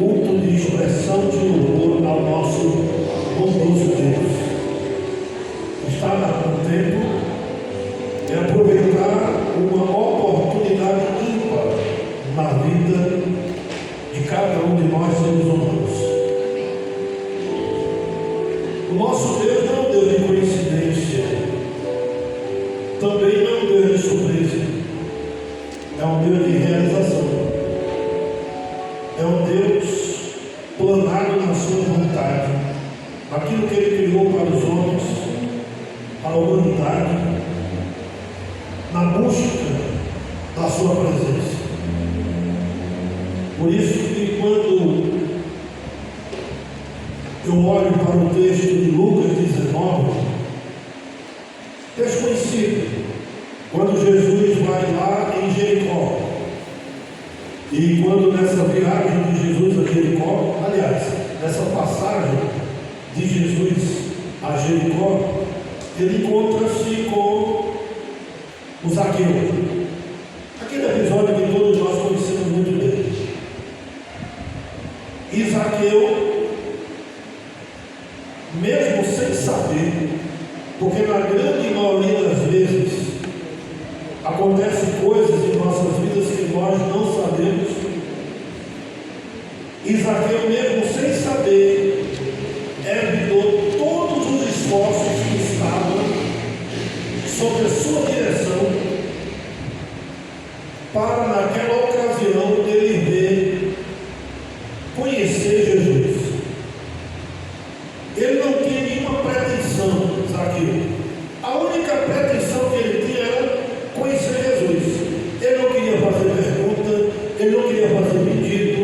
culto de expressão de louvor ao nosso bondoso Deus. Estar no templo é aproveitar uma oportunidade ímpar na vida de cada um de nós seres humanos. O nosso Deus não é um Deus de coincidência, também não é um Deus de surpresa, é um Deus de realização, é um Deus planado na sua vontade, naquilo que Ele criou para os homens, para a humanidade, na busca da sua presença. Por isso que quando eu olho para o texto de Lucas 19, texto conhecido, quando Jesus vai lá em Jericó, e quando nessa viagem de Jesus a Jericó, aliás, nessa passagem de Jesus a Jericó, ele encontra-se com o Zaqueu, aquele episódio que todos nós conhecemos muito bem. E Zaqueu, mesmo sem saber, porque na grande maioria das vezes acontecem coisas em nossas vidas que nós não sabemos, e Zaqueu, mesmo sem saber, evitou todos os esforços que estavam sob a sua direção para naquela ocasião ele ver, conhecer Jesus. Ele não tinha nenhuma pretensão, Zaqueu. A única pretensão que ele tinha era conhecer Jesus. Ele não queria fazer pergunta, ele não queria fazer pedido,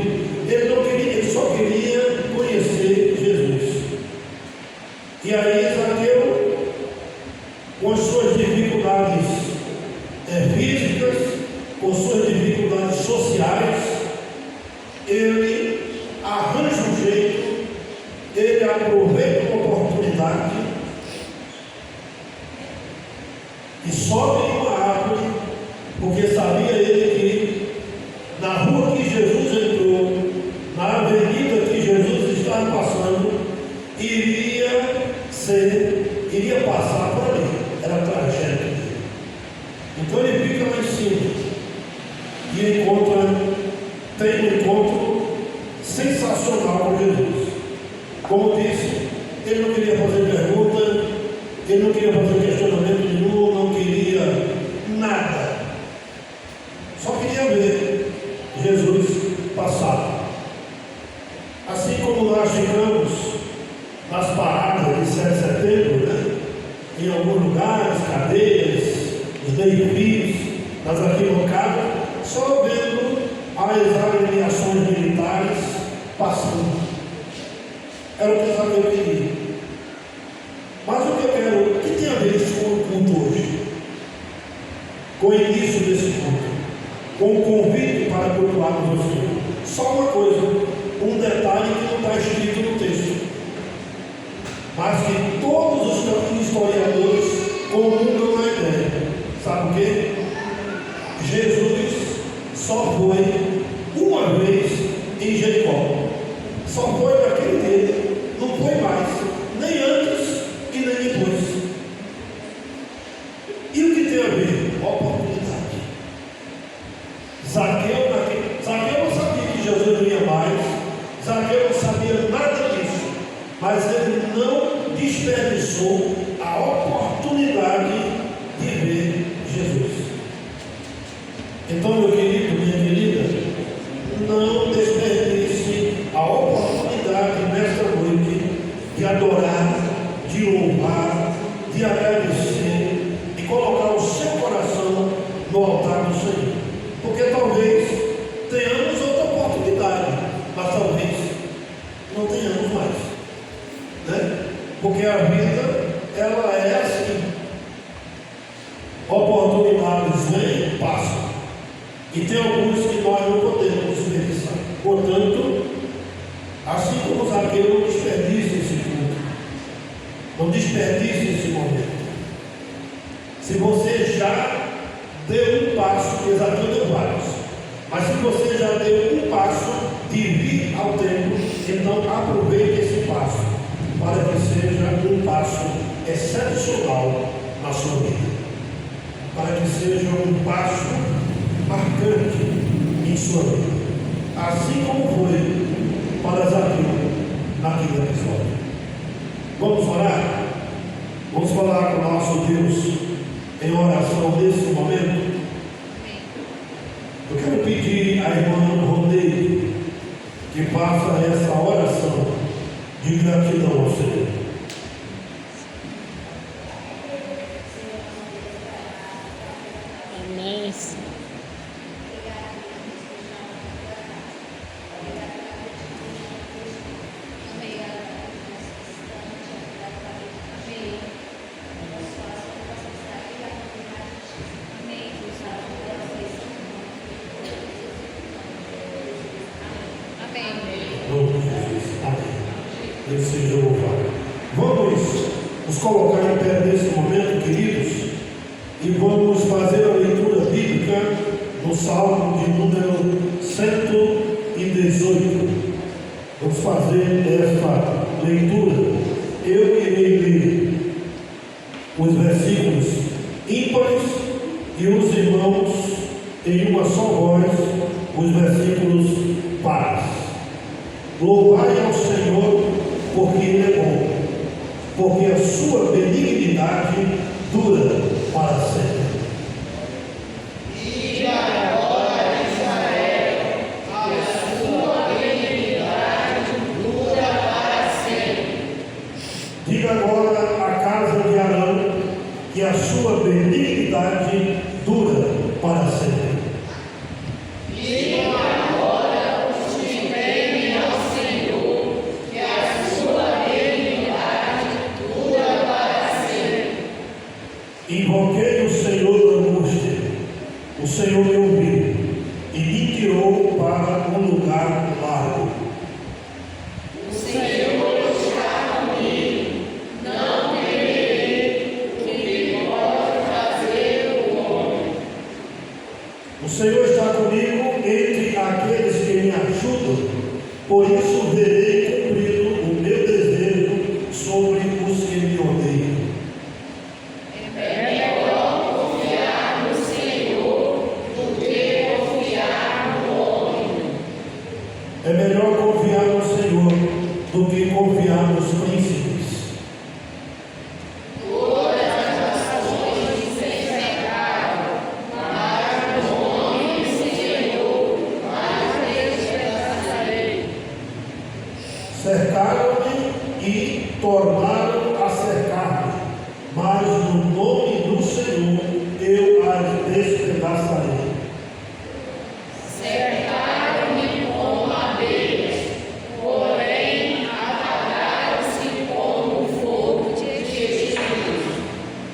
ele só queria conhecer Jesus. E aí Zaqueu, com as suas dificuldades físicas, com suas dificuldades sociais, ele arranja um jeito, ele aproveita uma oportunidade e sobe em uma árvore, porque sabia ele que na rua que Jesus entrou, na avenida que Jesus estava passando, iria passar por ali, era trajeto dele. Então ele fica lá em cima e tem um encontro sensacional com Jesus. Como disse, ele não queria fazer pergunta, ele não queria fazer questionamento nenhum, não queria nada, só queria ver Jesus passar. Assim como nós ficamos nas paradas de 7 de setembro, né? Em alguns lugares, cadeias, os DIPs, nas arquibancadas, só vendo as agremiações militares passando. Era o que Zaqueu queria. Mas o que tem a ver isso com o culto hoje? Com o início desse culto, com o convite para cultuarmos o Senhor. Só uma coisa, um detalhe que não está escrito no texto, mas que todos os historiadores comungam na ideia. Sabe o quê? Jesus só foi uma vez em Jericó. Só foi naquele dia, não foi mais, nem antes e nem depois. E o que tem a ver? Oportunidade. Zaqueu não sabia que Jesus vinha mais, Zaqueu não sabia nada disso, mas ele não desperdiçou a oportunidade de ver Jesus. Então, meu querido, minha querida, não desperdice a oportunidade nesta noite de adorar, de louvar, de agradecer, de colocar o seu coração no altar do Senhor. Porque talvez tenhamos outra oportunidade, mas talvez não tenhamos mais, né? Porque a vida, ela é assim. Oportunidades vêm e passam. E tem alguns que nós não podemos desperdiçar. Portanto, assim como Zaqueu, não desperdice esse culto, não desperdice esse momento. Se você já deu um passo, porque Zaqueu deu vários, mas se você já deu um passo de vir ao templo, para que seja um passo excepcional na sua vida, para que seja um passo marcante em sua vida, assim como foi para Zaqueu naquele episódio. Vamos orar? Vamos falar com o nosso Deus em oração nesse momento. Eu quero pedir à irmã Rodeio que faça essa oração de gratidão ao Senhor. Amém. Deus seja louvado. Vamos nos colocar em pé nesse momento, queridos, e vamos fazer a leitura bíblica no Salmo de número 118. Vamos fazer esta leitura. Eu irei ler os versículos ímpares e os irmãos em uma só voz os versículos pares. Louvai ao Senhor, porque Ele é bom, porque a sua benignidade dura para sempre. Diga agora, Israel, a sua benignidade dura para sempre. Diga agora à casa de Arão que a sua benignidade dura para sempre. Invoquei o Senhor na angústia, o Senhor me ouviu e me tirou para um lugar largo. O Senhor está comigo, não temerei o que pode fazer o homem. O Senhor está comigo entre aqueles que me ajudam, por isso verei cumprido o meu desejo sobre os que me odeiam. É melhor confiar no Senhor do que confiar nos príncipes. Todas as nações se cercaram, mas o nome do Senhor, mas despedaçarei. Cercaram-me e tornaram a cercar-me, mas no nome do Senhor eu as despedaçarei. Cercaram-me como abelhas, porém apagaram-se como fogo de destruição.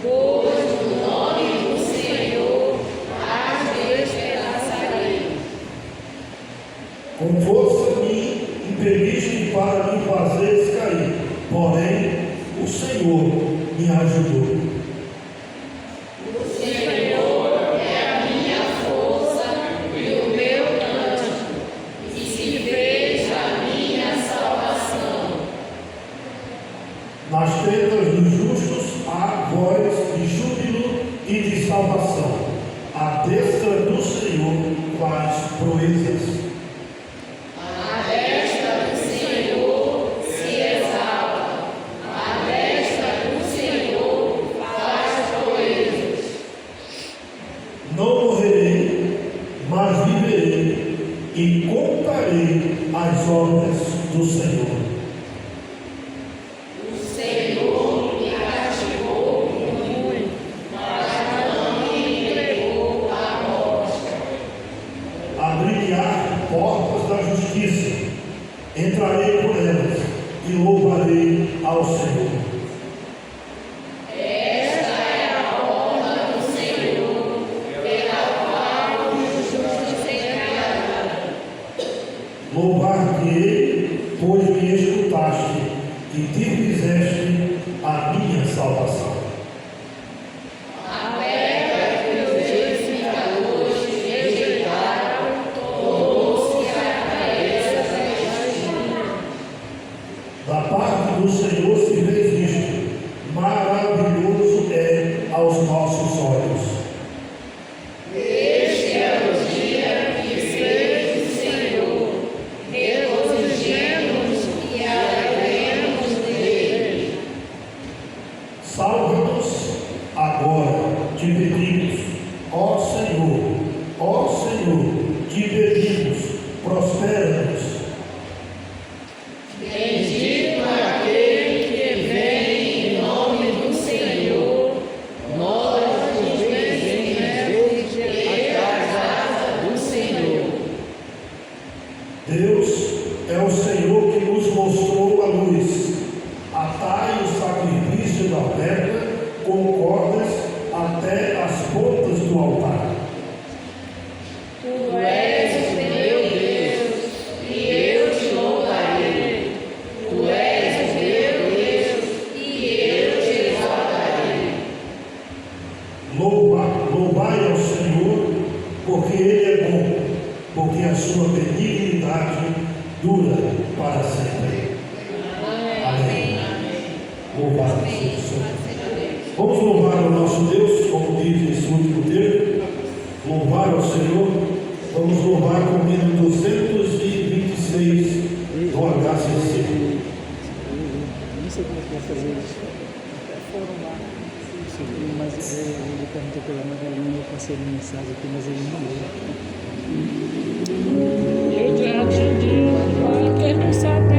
Pois no nome do Senhor as despedaçarei. Com força me impeliste para me fazeres cair, porém o Senhor me ajudou. O Senhor é a minha força e o meu canto, e se veja a minha salvação. Nas tendas dos justos há voz de júbilo e de salvação. A destra do Senhor faz proezas. A destra do Senhor se exalta, a destra do Senhor faz proezas. Não morrerei, mas viverei e contarei as obras do Senhor. O Senhor me castigou muito, mas não me entregou à morte. Abrir-me-á portas da justiça, entrarei por elas e louvarei ao Senhor. Esta é a porta do Senhor, pela qual os justos entrarão. Louvar-te-ei, pois me escutaste e te fizeste a minha salvação. Até que os justificadores rejeitaram, tornou-se a cabeça da justiça. Da parte do Senhor se é o Senhor que nos mostrou a luz. Atai o sacrifício da oferta com cordas até as pontas do altar. Tu és meu Deus, e eu te louvarei. Tu és meu Deus, e eu te exaltarei. Louvai ao Senhor, porque Ele é bom, porque a sua benignidade dura para sempre. Amém. Louvado seja o Senhor. Vamos louvar o nosso Deus, como diz esse último texto. Louvar ao Senhor. Vamos louvar com o hino 226 do HCC. Não sei como é que vai fazer isso. Foram lá. Mas ele perguntou pela Magalinha, eu passei uma mensagem aqui, mas ele não leu. Eu já atendi. Quem não sabe,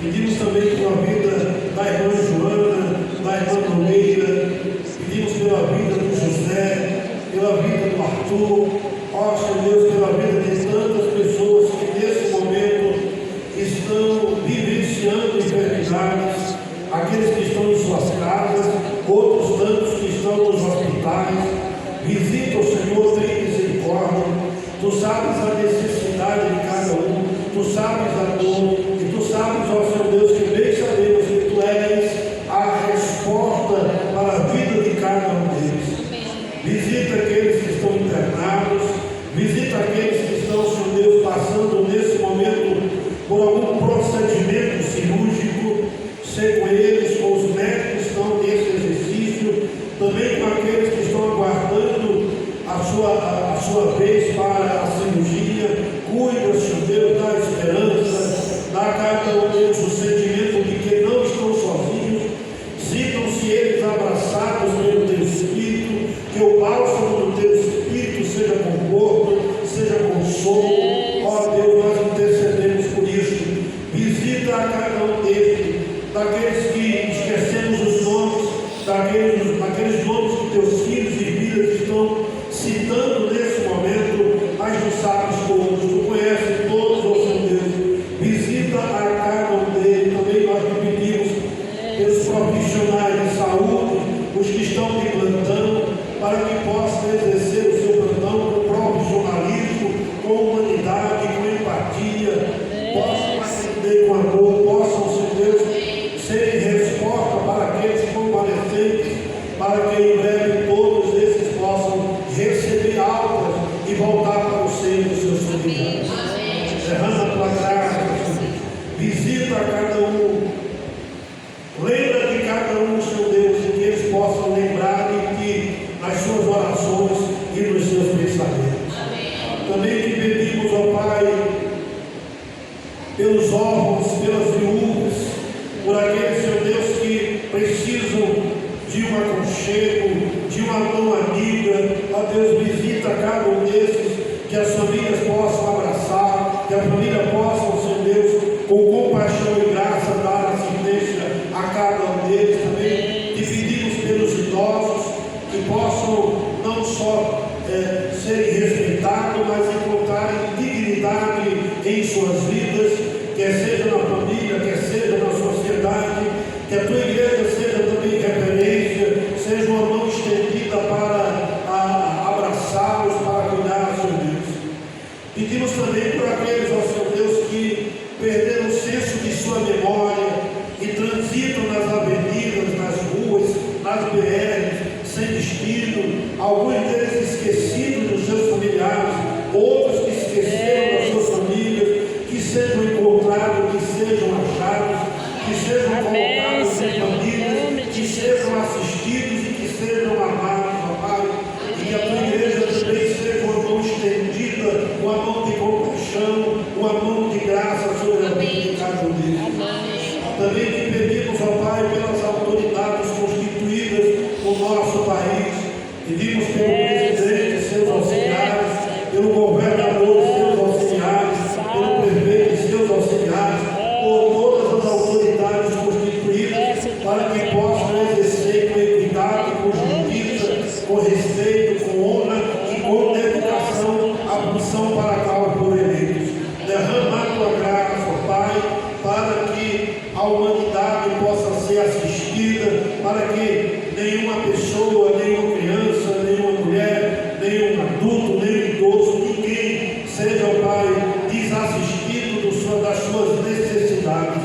Pedimos lugares, aqueles que estão em suas casas, outros tantos que estão nos hospitais. Visita, Senhor, tem misericórdia. Tu sabes a necessidade de cada um, tu sabes a dor, e tu sabes, ó Senhor Deus, que bem sabemos que tu és a resposta para a vida de cada um deles. Visita aqueles que estão internados, visita aqueles que estão, Senhor Deus, passando nesse momento por algum procedimento cirúrgico. Ser com eles, com os médicos que estão nesse exercício, também com aqueles que estão aguardando a sua vez para a cirurgia. Cuida, Senhor Deus, da esperança, dá a cada um deles o sentimento de que não estão sozinhos. Sintam-se eles abraçados pelo teu Espírito, que o bálsamo do teu Espírito seja conforto, seja consolo. Ó Deus, nós intercedemos por isso. Visita a cada um deles, daqueles que esquecemos os nomes, daqueles nomes que teus filhos e filhas estão citando nesse momento, mas tu sabes todos, tu conheces todos, ó Senhor Deus. Visita a cada um deles. Também nós te pedimos pelos profissionais de saúde, os que estão de plantão, para que possam exercer o seu plantão com profissionalismo, com humanidade, com empatia, possam atender com amor, possam, Senhor Deus, ser resposta para aqueles convalescentes, para que em breve todos esses possam receber altas e voltar para o seio dos seus familiares. Derrama a tua graça, visita a cada um, lembra de cada um, Senhor Deus, e que eles possam lembrar de ti nas suas orações e nos seus pensamentos. Também te pedimos, ó Pai, pelos órfãos, pelas viúvas, por aqueles, Senhor Deus, que precisam de um aconchego, de uma mão amiga. Ó Deus, visita cada um desses, que as famílias possam abraçar, que a família possa, Senhor Deus, com compaixão e graça, dar assistência a cada um deles. Também te pedimos pelos idosos, que possam não só serem respeitados, mas encontrarem dignidade em suas vidas, quer seja na família, quer seja na sociedade. Que a tua igreja seja também referência, seja uma mão estendida para abraçá-los, para cuidar, Senhor Deus. Pedimos também por aqueles, ó Senhor Deus, que perderam o senso de sua memória e transitam nas avenidas, nas ruas, nas BRs, sem destino, alguns deles esquecidos dos seus familiares, outros que esqueceram das suas famílias, que sejam encontrados, que sejam achados, que sejam colocados em famílias, que sejam assistidos e que sejam amados, ó Pai, e que a tua igreja também seja uma mão estendida, uma mão de compaixão, uma mão de graça sobre a vida de cada um deles. Também te pedimos, ó Pai, pelas autoridades constituídas no nosso país, pedimos pelo presidente e seus auxiliares, pelo governador e seus auxiliares, pelo prefeito e seus auxiliares, por todas as autoridades constituídas, para que possam exercer com equidade, com justiça, com respeito, com honra e com dedicação a função para a qual foram eleitos. Derrama a tua graça, ó Pai, para que a humanidade possa ser assistida, para que nenhuma pessoa, nenhuma criança, nenhuma mulher, nenhum adulto, nenhum idoso, ninguém seja, ó Pai, desassistido das suas necessidades.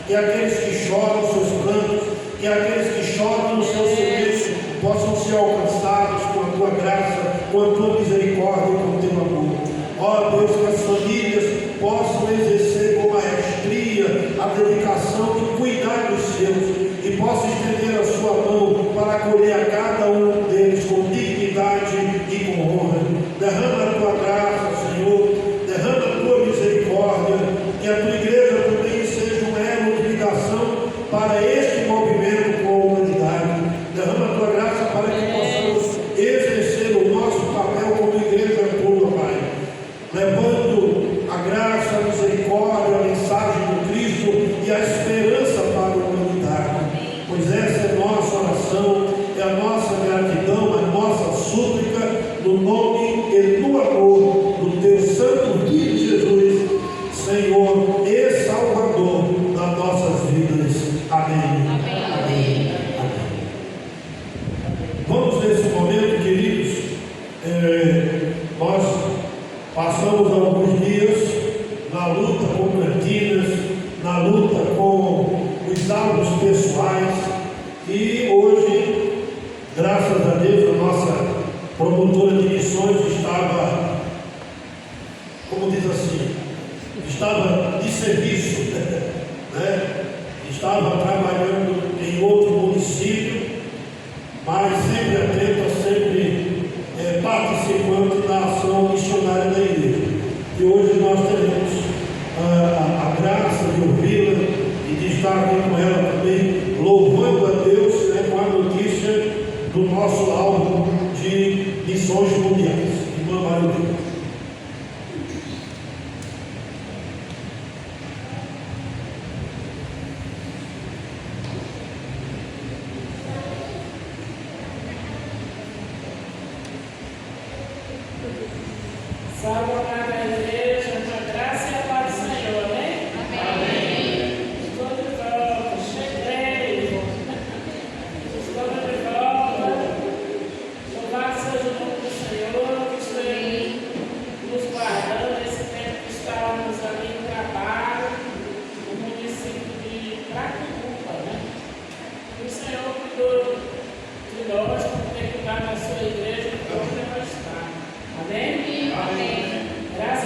Que aqueles que choram os seus prantos, que aqueles que choram no seu silêncio possam ser alcançados com a tua graça, com a tua misericórdia e com o teu amor. Ó Deus, que as famílias possam exercer com maestria a dedicação de cuidar dos seus e possam estender a sua mão para acolher a cada um deles com dignidade e com honra. Derrama a tua graça, Senhor, derrama a tua misericórdia, que a tua igreja também seja um elo de ligação para este movimento com a humanidade. Derrama a tua graça para que possamos exercer o nosso papel como igreja tua, Pai, levando a graça, a misericórdia, a mensagem do Cristo e a esperança para a humanidade. Pois essa é a nossa oração, é a nossa gratidão, a nossa súplica, no nome e no amor do teu santo Filho Jesus, Senhor e Salvador das nossas vidas. promotora de missões, estava, como diz assim, estava de serviço, né? Estava trabalhando em outro município, mas sempre atenta, sempre participante da ação missionária da igreja. E hoje nós teremos a graça de ouvi-la e de estar aqui com ela também, louvando a Deus, né, com a notícia do nosso álbum de missões mundiais. Irmã Maria. Salve a paz da igreja, a graça e a paz do Senhor, né? Amém. Estou de volta, cheguei. Estou de volta. Louvado seja o nome do Senhor, que esteja nos guardando esse tempo que estávamos ali em trabalho, no município de Cracuúba, né? E o Senhor cuidou de nós, por ter cuidado da sua igreja, onde nós estamos. Amém? Amém. Graças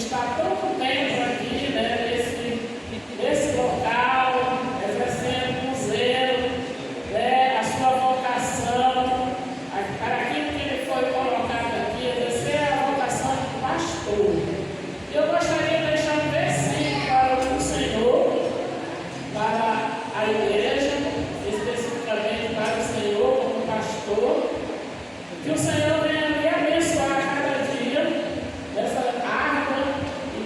está tanto tempo aqui, né, nesse local, exercendo com zelo, né, a sua vocação, para aquilo que ele foi colocado aqui, exercer a vocação de pastor. Eu gostaria de deixar um versículo para o Senhor, para a igreja, especificamente para o Senhor como pastor, que o Senhor venha me abençoar cada dia nessa árdua e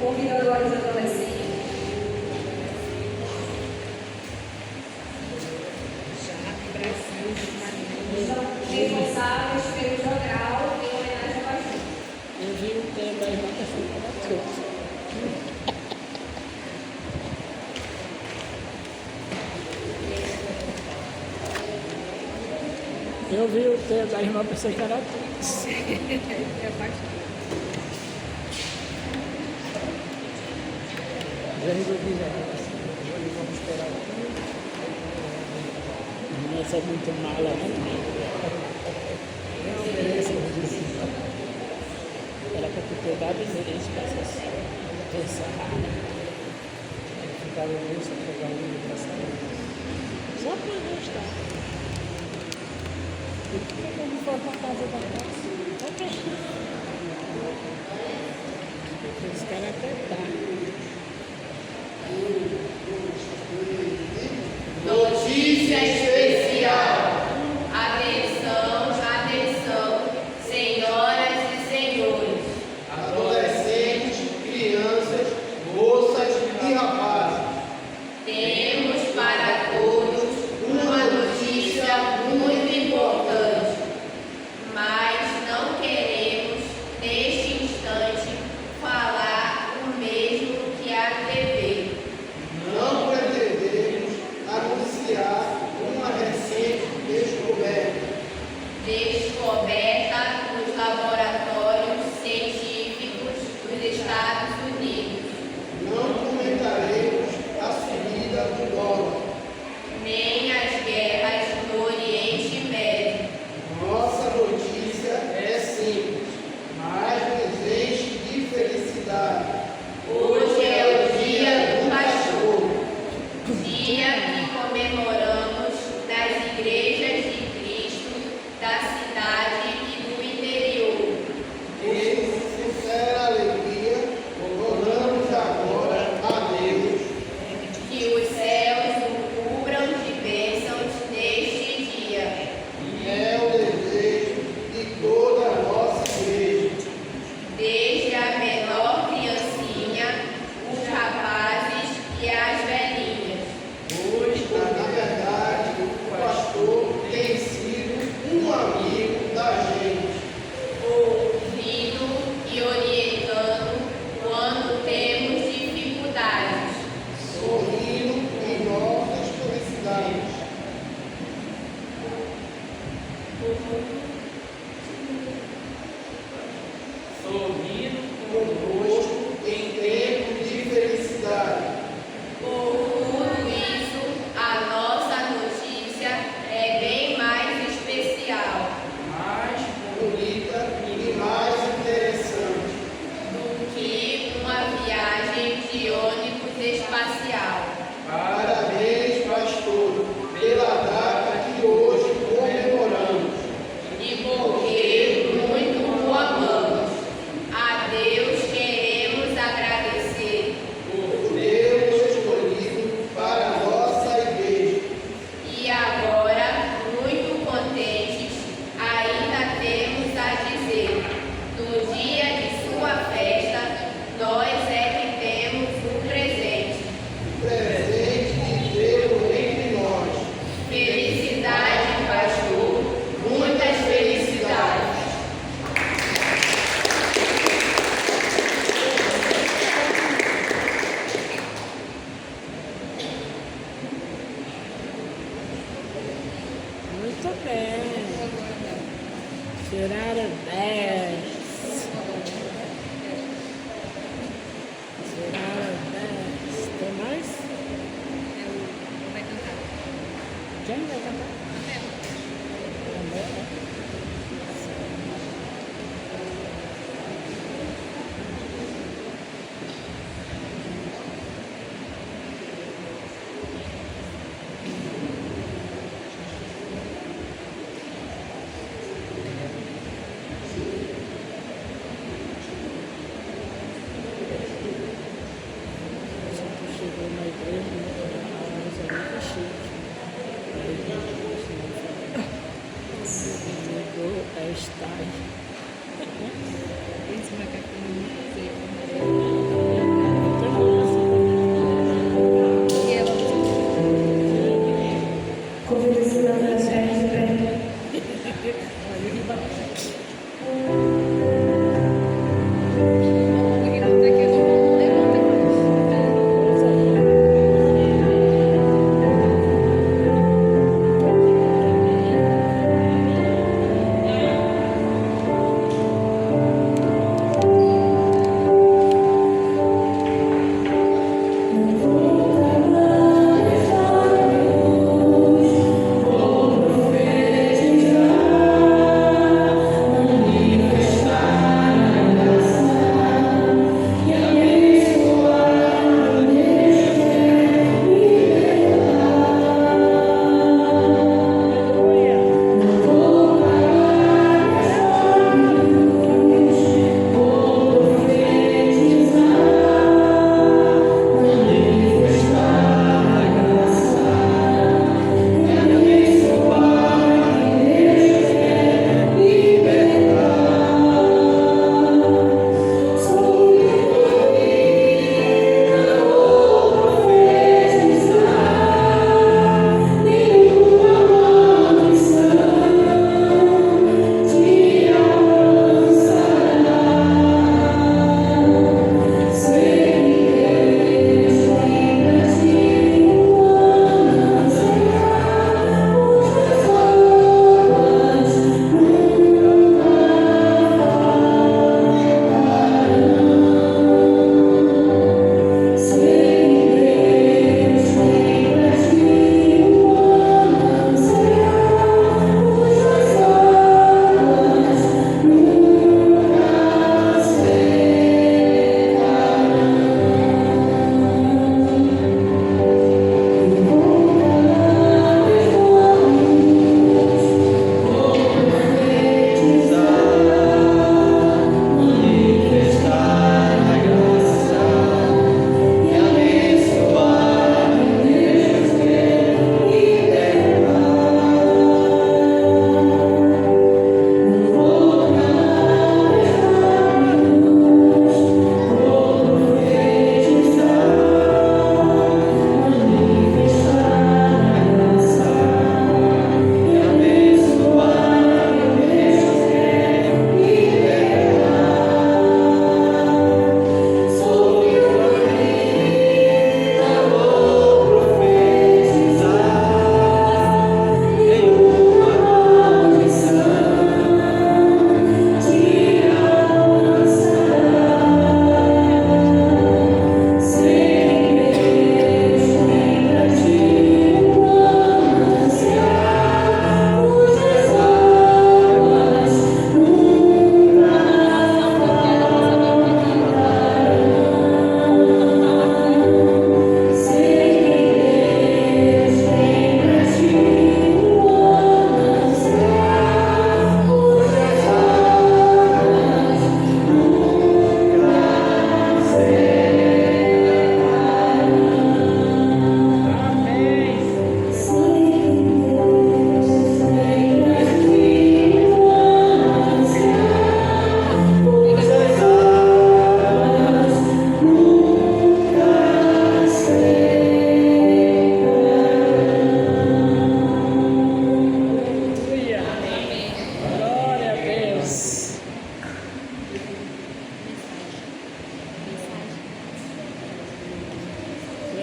Convido agora os adolescentes. São responsáveis pelo jogral em homenagem ao pastor. Eu vi o tema da irmã Persecarato. Eu vi o tema da irmã Persecarato. Já resolvi, já. Vamos esperar aqui. Essa é muito mala, né? Era para tu pegar bem direito para pensar. Ficava bem só pegar o livro para sair. Só para gostar. E por que eu não for para casa da casa? Ok. Esse cara até tá. Notícia especial. Atenção, atenção, senhoras e senhores. Adolescentes, crianças, moças e rapazes. Temos para todos uma notícia muito importante, mas não queremos, neste instante, falar o mesmo que a TV. Não pretendemos anunciar uma recente descoberta. Descoberta nos laboratórios científicos dos Estados Unidos. Não comentaremos a subida do dólar. Nem as guerras no Oriente Médio. Nossa notícia é simples, mas nos enche de felicidade. Hoje é o Dia do Pastor, dia que comemoramos nas igrejas de Cristo da cidade e do interior. E com sincera alegria, oramos agora a Deus. Que os céus o cubram de bênçãos neste dia. É o desejo de toda a nossa igreja. Desde a menor criancinha, os rapazes e as velhinhas. Hoje, na verdade, o pastor tem sido um amigo da gente. Ouvindo e orientando quando temos dificuldades. Sorrindo em nossas felicidades. Sorrindo Conosco em tempo de felicidade. Por tudo isso, a nossa notícia é bem mais especial mais Bonita e mais interessante. do que uma viagem de ônibus espacial. Parabéns, pastor, pela data que hoje comemoramos. E porque muito o amamos. A Deus queremos agradecer. Por Deus escolhido para a nossa igreja. E agora, muito contentes, ainda temos a dizer: no dia de sua festa, nós é que temos um presente. Presente de Deus entre nós. Felicidade, pastor, muitas felicidades. Muito bem. Tiraram 10. Tiraram 10. Tem mais? Vai cantar. Quem vai cantar? Também, né? Chegou na igreja, mas é muito chique. Aí chegou a estar. Esse macacão não sei como é.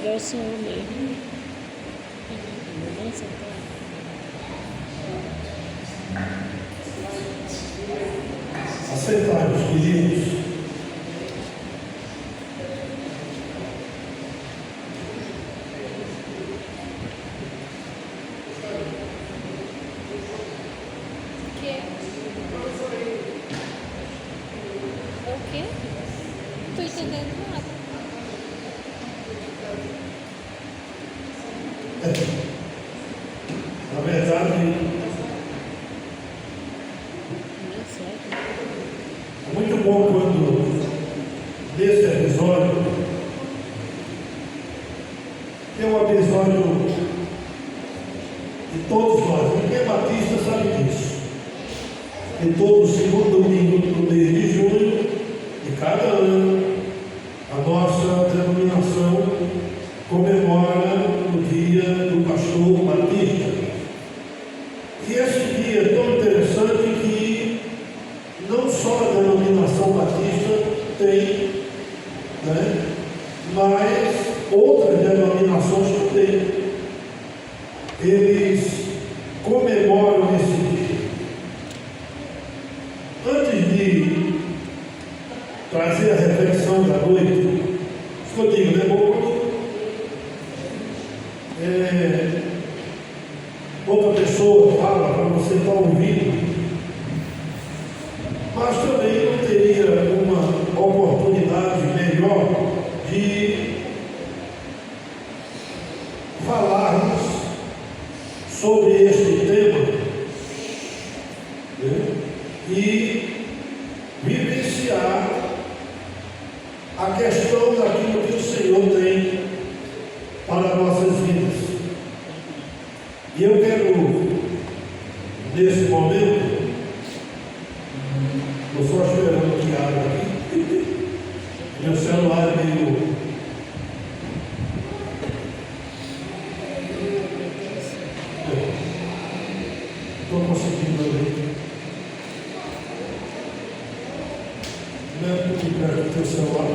é o Senhor mesmo. Mudança, tá? Aceitarmos, queridos. O quê? O quê? Não tô entendendo nada. Na verdade, é muito bom quando, nesse episódio, tem um episódio de todos nós. Ninguém é batista sabe disso. E todo segundo domingo do mês de junho de cada ano, a nossa denominação comemora o dia do pastor batista. E esse dia é tão interessante que não só a denominação batista tem, né, mas outras denominações também. Eles comemoram esse dia. Antes de trazer a reflexão da noite, isso que eu digo, né, outra pessoa fala para você estar ouvindo, mas também não teria uma oportunidade melhor de falarmos sobre este tema, né, e vivenciar a questão daquilo que o Senhor tem para nossas vidas. E eu quero, nesse momento, estou só esperando que abra aqui. Meu celular é meio. Estou conseguindo abrir. Não é porque perto do teu celular.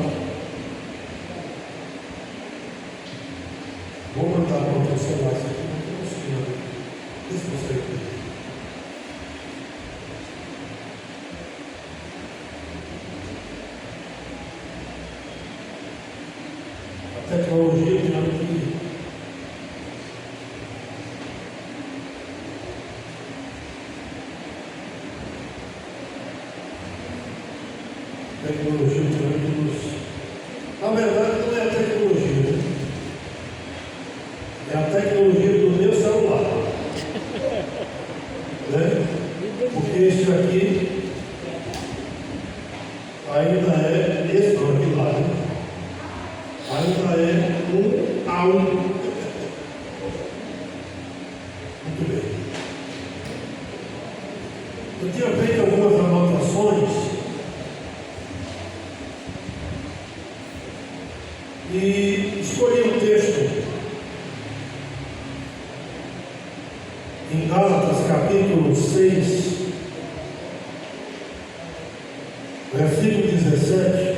Vou mandar para o teu celular aqui. Não estou conseguindo. Deixa você aqui. A tecnologia de aqui. Tecnologia de nos. Na verdade, não é a tecnologia, né? É a tecnologia do meu celular. Né? Porque esse aqui ainda é esse não, aqui lá, né? Ainda é um áudio. Muito bem. Eu tinha feito algumas anotações e escolhi um texto em Gálatas capítulo 6, versículo 17.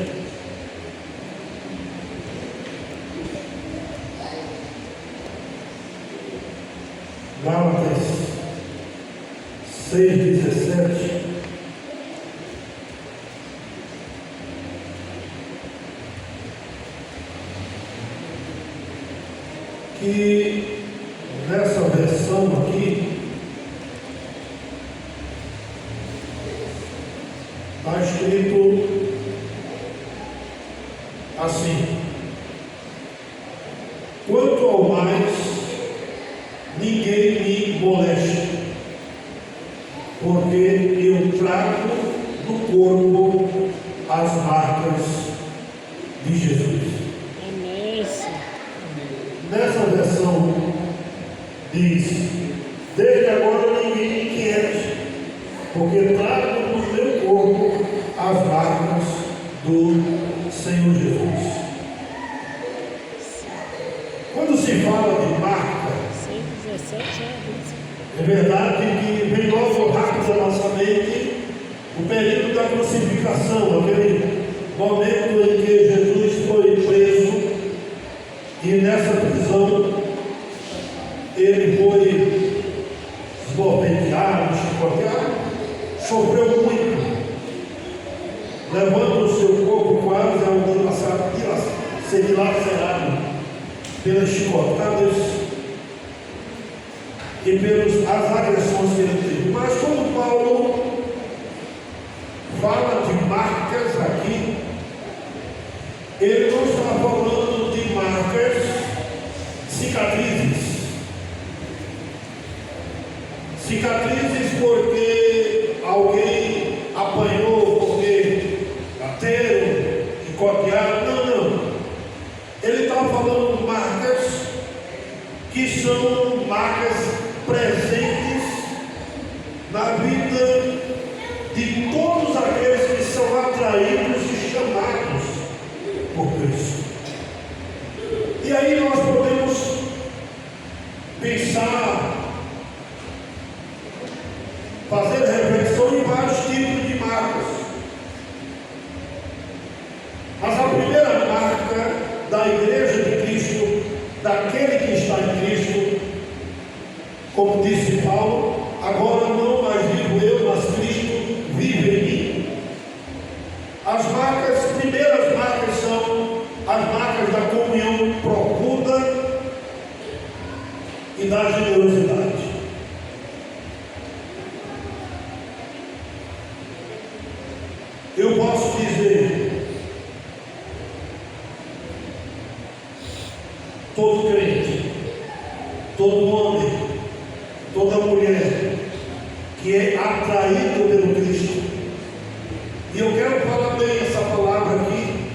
Gálatas 6:17. Que nessa versão aqui está escrito assim: quanto ao mais, ninguém me moleste, porque eu trago no corpo as marcas de Jesus. Nessa versão diz: desde agora ninguém me inquiete, porque trago no meu corpo as marcas do Senhor Jesus. Quando se fala de marca, é verdade que vem logo rápido à nossa mente o período da crucificação, aquele momento em que Jesus foi preso e nessa pelas chicotadas e pelas agressões que ele teve. Mas quando Paulo fala de marcas aqui, ele não está falando de marcas, cicatrizes. Cicatrizes porque alguém apanhou, porque bateram, picotearam. Não. Ele está falando de marcas que são marcas presentes na vida de todos aqueles que são atraídos e chamados por Cristo. E aí nós podemos pensar, fazer reflexão em vários tipos de marcas. Mas a primeira marca da igreja de Cristo, daquele que está em Cristo, como disse Paulo, agora não mais vivo eu, mas Cristo vive em mim. As primeiras marcas são as marcas da comunhão profunda e da generosidade. Eu posso dizer, todo crente, todo homem, toda mulher que é atraído pelo Cristo, e eu quero falar bem essa palavra aqui,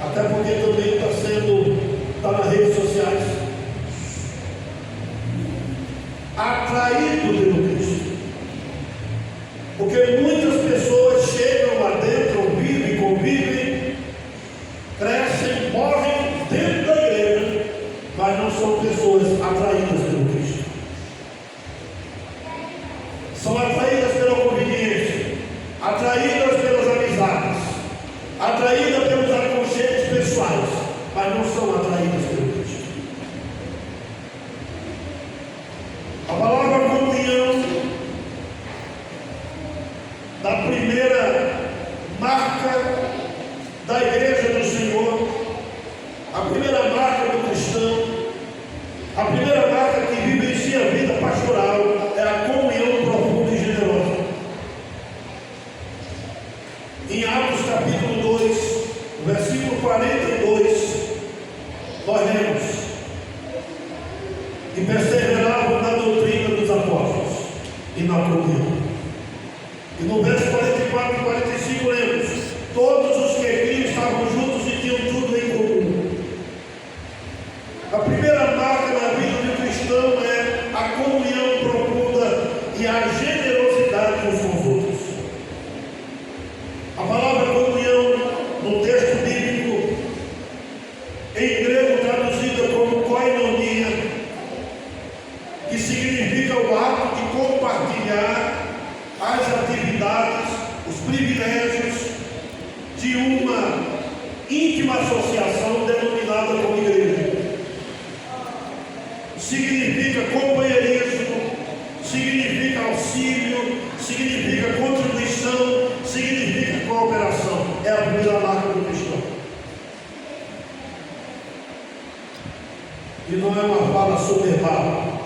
até porque também está nas redes sociais, atraído pelo Cristo, porque muitas pessoas chegam lá dentro, vivem, convivem, crescem, morrem dentro da igreja, mas não são pessoas atraídas pelo Cristo. São atraídas pela conveniência, atraídas pelas amizades, atraídas pelos aconchegos pessoais, mas não são atraídas pelo Cristo. A palavra comunhão, da primeira marca da igreja do Senhor, a primeira marca do cristão, a primeira marca que vivencia a vida pastoral é a comunhão profunda e generosa. Em Atos capítulo 2, versículo 42, nós lemos: e perseveravam na doutrina dos apóstolos e na comunhão. E no verso 44 e 45 lemos: todos os que criam estavam juntos e tinham tudo em comum. A primeira marca na vida do cristão é a comunhão profunda e a generosidade uns com os outros. A palavra comunhão, no texto bíblico, em grego traduzida como koinonia, que significa o ato de compartilhar as atividades, os privilégios de uma íntima associação denominada como igreja. Significa companheirismo, significa auxílio, significa contribuição, significa cooperação. É a primeira marca do cristão. E não é uma fala soberba,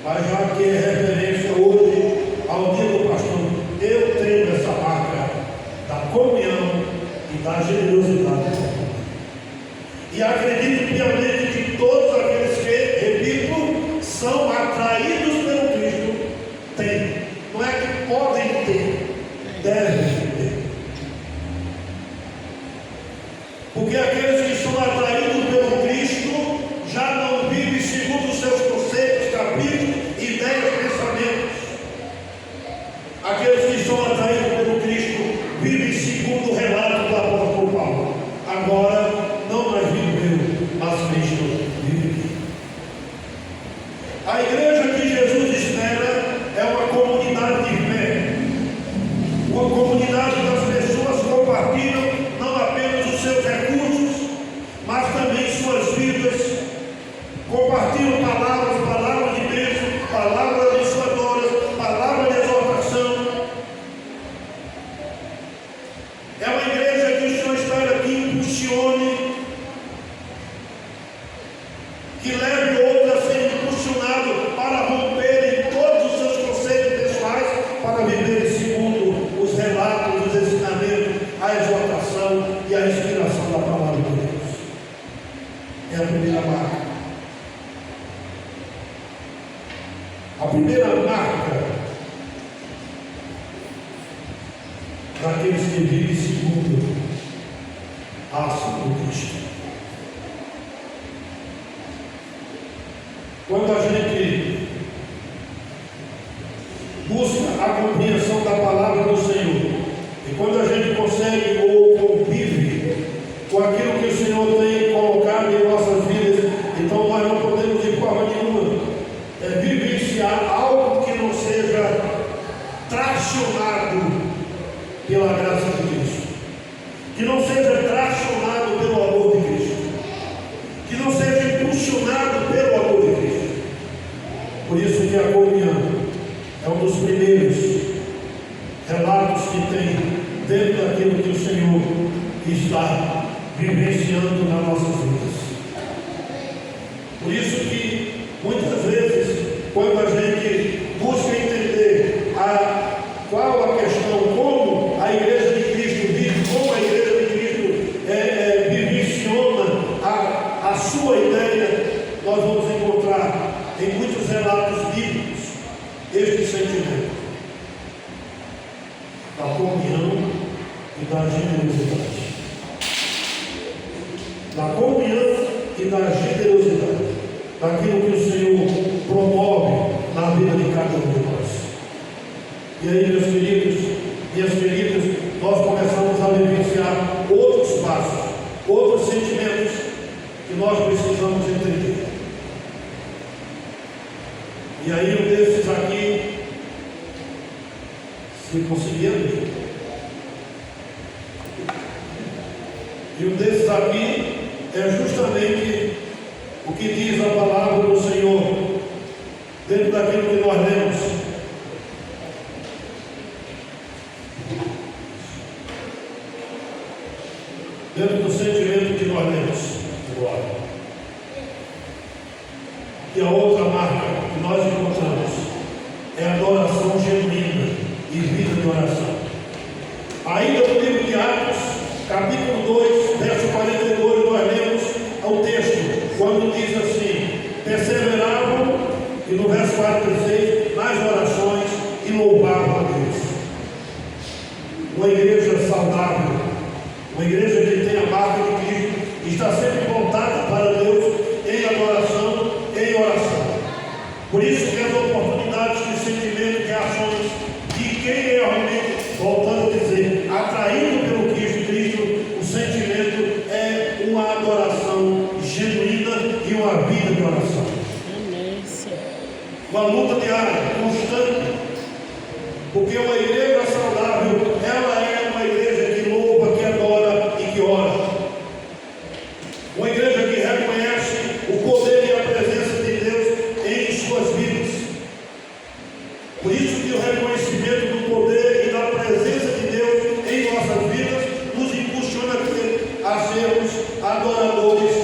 mas já que é referência hoje ao dia do pastor, eu tenho essa marca da comunhão e da generosidade. E acredito piamente que todos aqueles que, repito, são atraídos pelo Cristo, têm. Não é que podem ter, devem ter. Porque aqueles que são atraídos pelo Cristo já não vivem segundo os seus conceitos, caprichos, ideias, pensamentos. Aqueles que são atraídos pelo Cristo vivem segundo o relato do apóstolo Paulo. Agora, não mais vivo eu, mas Cristo vive. A igreja que Jesus espera é uma comunidade de fé, uma comunidade das pessoas que compartilham não apenas os seus recursos, mas também suas vidas, compartilham palavras de bênção, palavras abençoadoras, palavras de exortação. É uma igreja que o Senhor espera que impulsione primeira marca. A primeira marca daqueles que vivem segundo a ação do Cristo. Quando a gente busca a compreensão da palavra do Senhor, e quando a gente consegue ou convive com aquilo que o Senhor tem colocado em nossas vidas, então nós não podemos de forma nenhuma vivenciar algo que não seja tracionado pela graça de Cristo, que não seja tracionado pelo amor de Cristo, que não seja impulsionado pelo amor de Cristo. Por isso que a comunhão é um dos primeiros relatos que tem dentro daquilo que o Senhor está vivenciando nas nossas vidas. Por isso que muitas vezes, quando a gente busca entender qual a questão, como a igreja de Cristo vive, como a igreja de Cristo vivenciona a sua ideia, nós vamos encontrar em muitos relatos bíblicos este sentimento da comunhão e da generosidade. Da comunhão e da generosidade, daquilo que o Senhor promove na vida de cada um de nós. E aí, meus queridos, minhas queridas, nós começamos a vivenciar outros passos, outros sentimentos que nós precisamos entender. E aí, um desses aqui, se conseguirmos, e um desses aqui é justamente o que diz a palavra do Senhor dentro daquilo que nós lemos. Dentro do sentimento que nós lemos agora. E a outra marca que nós encontramos é a adoração genuína e vida de oração. Ainda no livro de Atos, capítulo 2, verso 42, nós lemos o texto, quando diz assim: perseveravam, e no verso 46, nas orações e louvavam a Deus. Uma igreja saudável, uma igreja que tem a marca de Cristo, está sempre voltada para Deus em adoração, em oração. Por isso que as oportunidades de sentimento, de ações, de quem é realmente, voltando a dizer, atraído pelo Cristo, o sentimento é uma adoração genuína e uma vida de oração. Amém, Senhor. Uma luta diária, constante, porque uma igreja saudável, ela é uma igreja que louva, que adora e que ora. Uma igreja que reconhece o poder e a presença de Deus em suas vidas. Por isso que o reconhecimento do poder e da presença de Deus em nossas vidas nos impulsiona a sermos adoradores,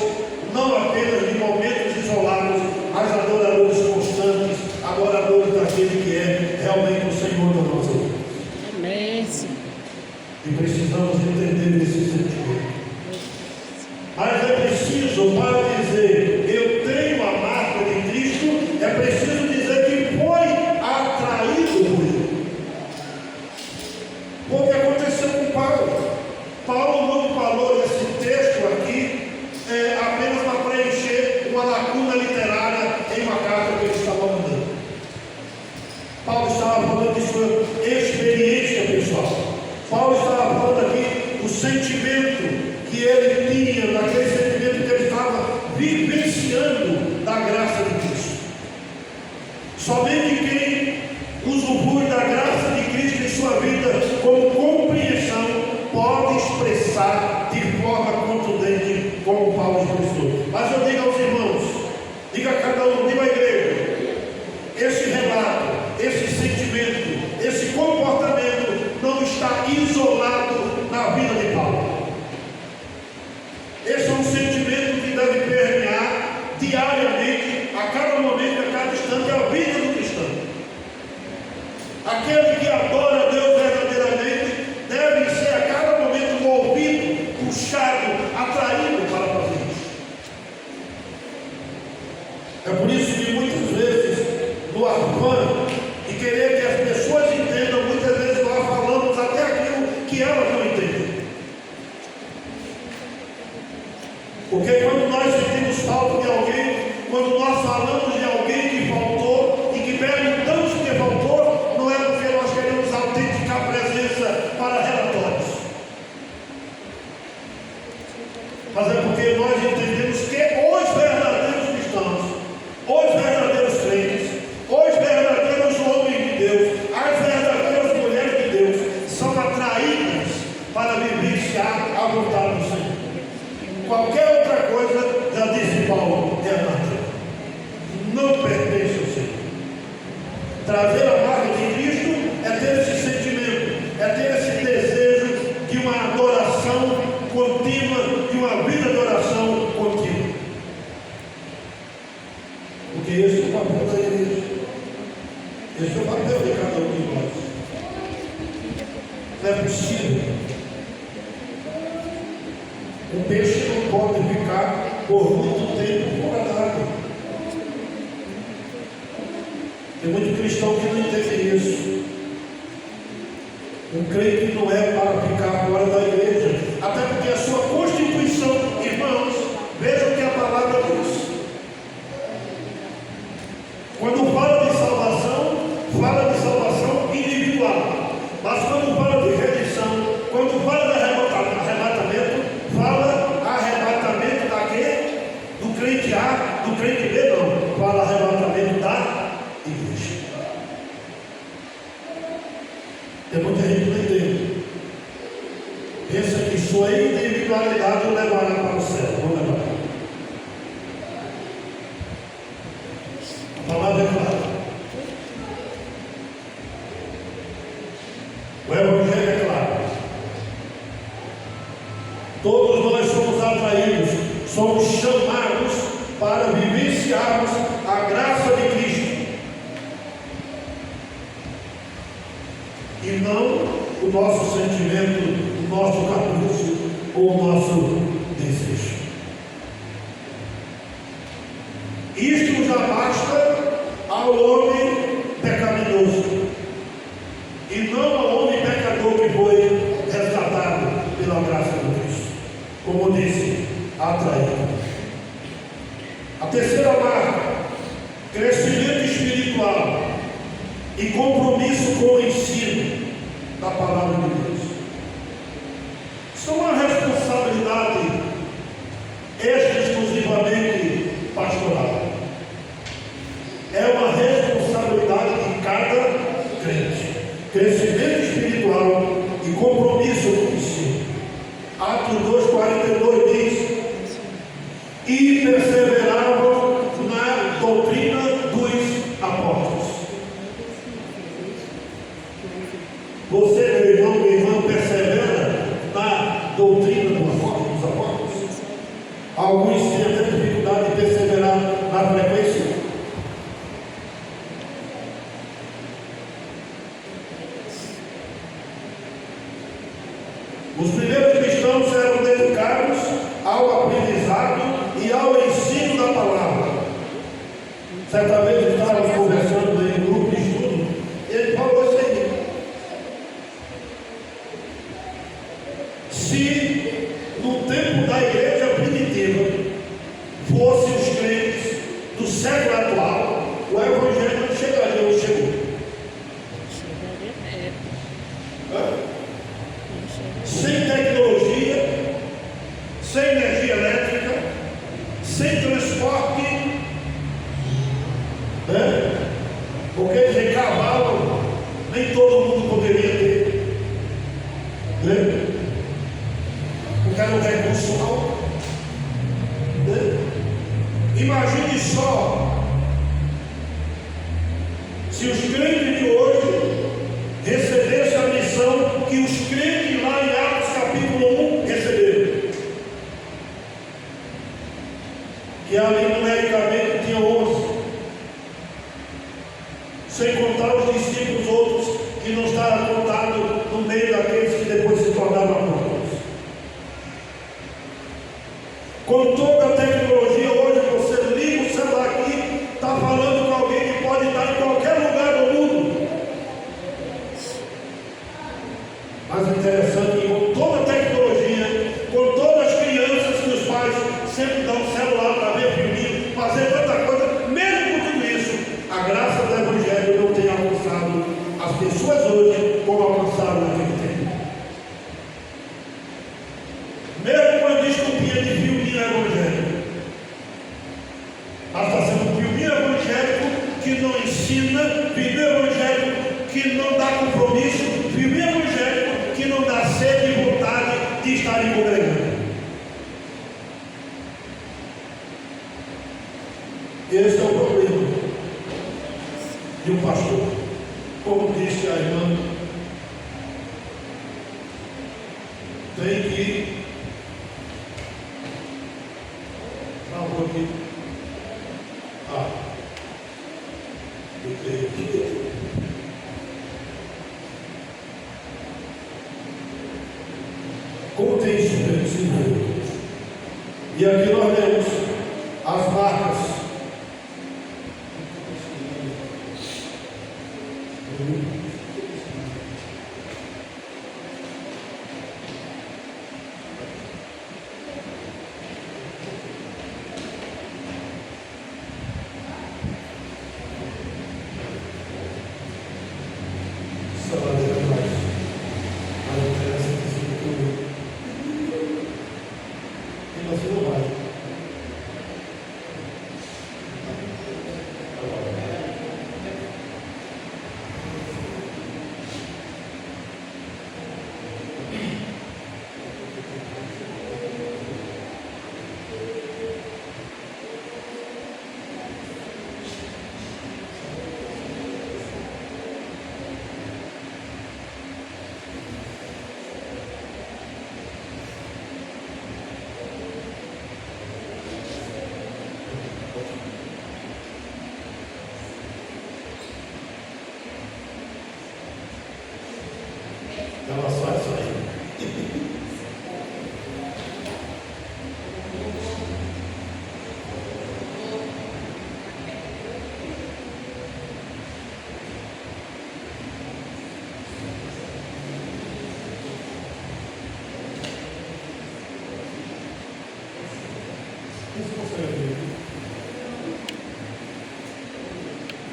não apenas de momentos isolados, mas adoradores constantes, adoradores daquele que é realmente o Senhor da nossa vida. Amém, Senhor. E precisamos entender esse sentimento. Mas é preciso, para dizer eu tenho a marca de Cristo, é preciso dizer que foi atraído por ele. Porque aconteceu com Paulo. Paulo não falou nesse texto aqui apenas para preencher uma lacuna literária em uma carta que ele estava mandando. Paulo estava falando de sua experiência pessoal. Paulo estava falando aqui do sentimento que ele tinha, daquele sentimento que ele estava vivenciando da graça de Cristo. Somente quem usufrui da graça de Cristo em sua vida como compreensão pode expressar de forma contundente como Paulo expressou. Mas eu digo aos irmãos, diga a cada um, diga à igreja, esse relato, esse sentimento, esse comportamento não está isolado na vida de Paulo. Esse é um sentimento que deve permear diariamente, a cada momento, a cada instante, a vida do cristão. Aquele que adora a Deus verdadeiramente deve ser a cada momento movido, puxado, atraído para fazer isso. Porque quando nós sentimos falta de alguém, quando nós falamos de alguém que faltou e que perguntamos o que faltou, não é porque nós queremos autenticar a presença para relatórios, mas é porque nós entendemos que os verdadeiros cristãos, os verdadeiros crentes, os verdadeiros homens de Deus, as verdadeiras mulheres de Deus são atraídas para vivenciar a vontade do Senhor. Qualquer outra coisa, já disse Paulo, é anátema, não pertence ao Senhor. Trazer a marca de Cristo é ter esse sentimento, é ter esse desejo de uma adoração contínua, de uma vida de oração contínua. Porque esse é o papel da igreja, esse é o papel de cada um de nós. Não é possível. O peixe não pode ficar por muito tempo fora d'água. Tem muito cristão que não entende isso. Um crente não é para ficar fora da igreja, até porque a sua constituição, irmãos, vejam o que a palavra diz. Quando fala de salvação individual, mas quando fala de redenção, quando fala de arrebatamento, fala arrebatamento da quê? Do crente A, do crente B, não. Fala arrebatamento da igreja. Tem muita gente que não entende. Pensa que sua individualidade o levará para o céu. Não levará. A palavra é clara. O Evangelho é claro. Todos nós somos atraídos, somos chamados para vivenciarmos a graça de Cristo e não o nosso sentimento, o nosso capricho ou o nosso desejo. Isto já basta ao homem pecaminoso e não ao homem pecador que foi resgatado pela graça de Cristo. Como disse, atraído. A terceira marca, crescimento espiritual e compromisso com o ensino da palavra de Deus. Isso é uma responsabilidade exclusivamente pastoral. É uma responsabilidade de cada crente. Crescimento espiritual e compromisso com o ensino. Atos 2,42 diz: e perseveravam na doutrina dos apóstolos. Você, meu irmão, minha irmã, persevera na doutrina dos apóstolos? Alguns têm até dificuldade de perseverar na frequência. Os primeiros cristãos eram dedicados ao aprendizado e ao ensino da palavra. Certa vez estávamos conversando em um grupo de estudo, e ele falou isso aí. Se no tempo da igreja primitiva fossem os crentes do século atual, o evangelho não chegaria onde chegou. Sem tecnologia, sem energia elétrica, sem transporte, né? Porque sem cavalo nem todo mundo poderia ter, né? Porque era um recurso alto, né? Imagine só se os crentes de hoje recebessem a missão que os crentes lá em Atos capítulo 1 receberam. Que ali numericamente tinha 11. Sem contar os discípulos outros que não estavam contados no meio daqueles que depois se tornaram apóstolos. Com toda a tecnologia hoje, você liga o celular aqui, está falando com alguém que pode estar em qualquer lugar do mundo. Mas é interessante que com toda a tecnologia, com todas as crianças que os pais sempre pessoas hoje como alcançaram naquele tempo. Mesmo com a distopia de violino evangélico, ela está sendo um violino evangélico que não ensina, violino evangélico que não dá compromisso, violino evangélico que não dá sede e vontade de estar em congregando. Esse é o problema de um pastor. Como disse a irmã, tem que travou aqui. Eu tenho aqui. Como tem sido? E aqui nós temos as marcas. Ela só isso aí.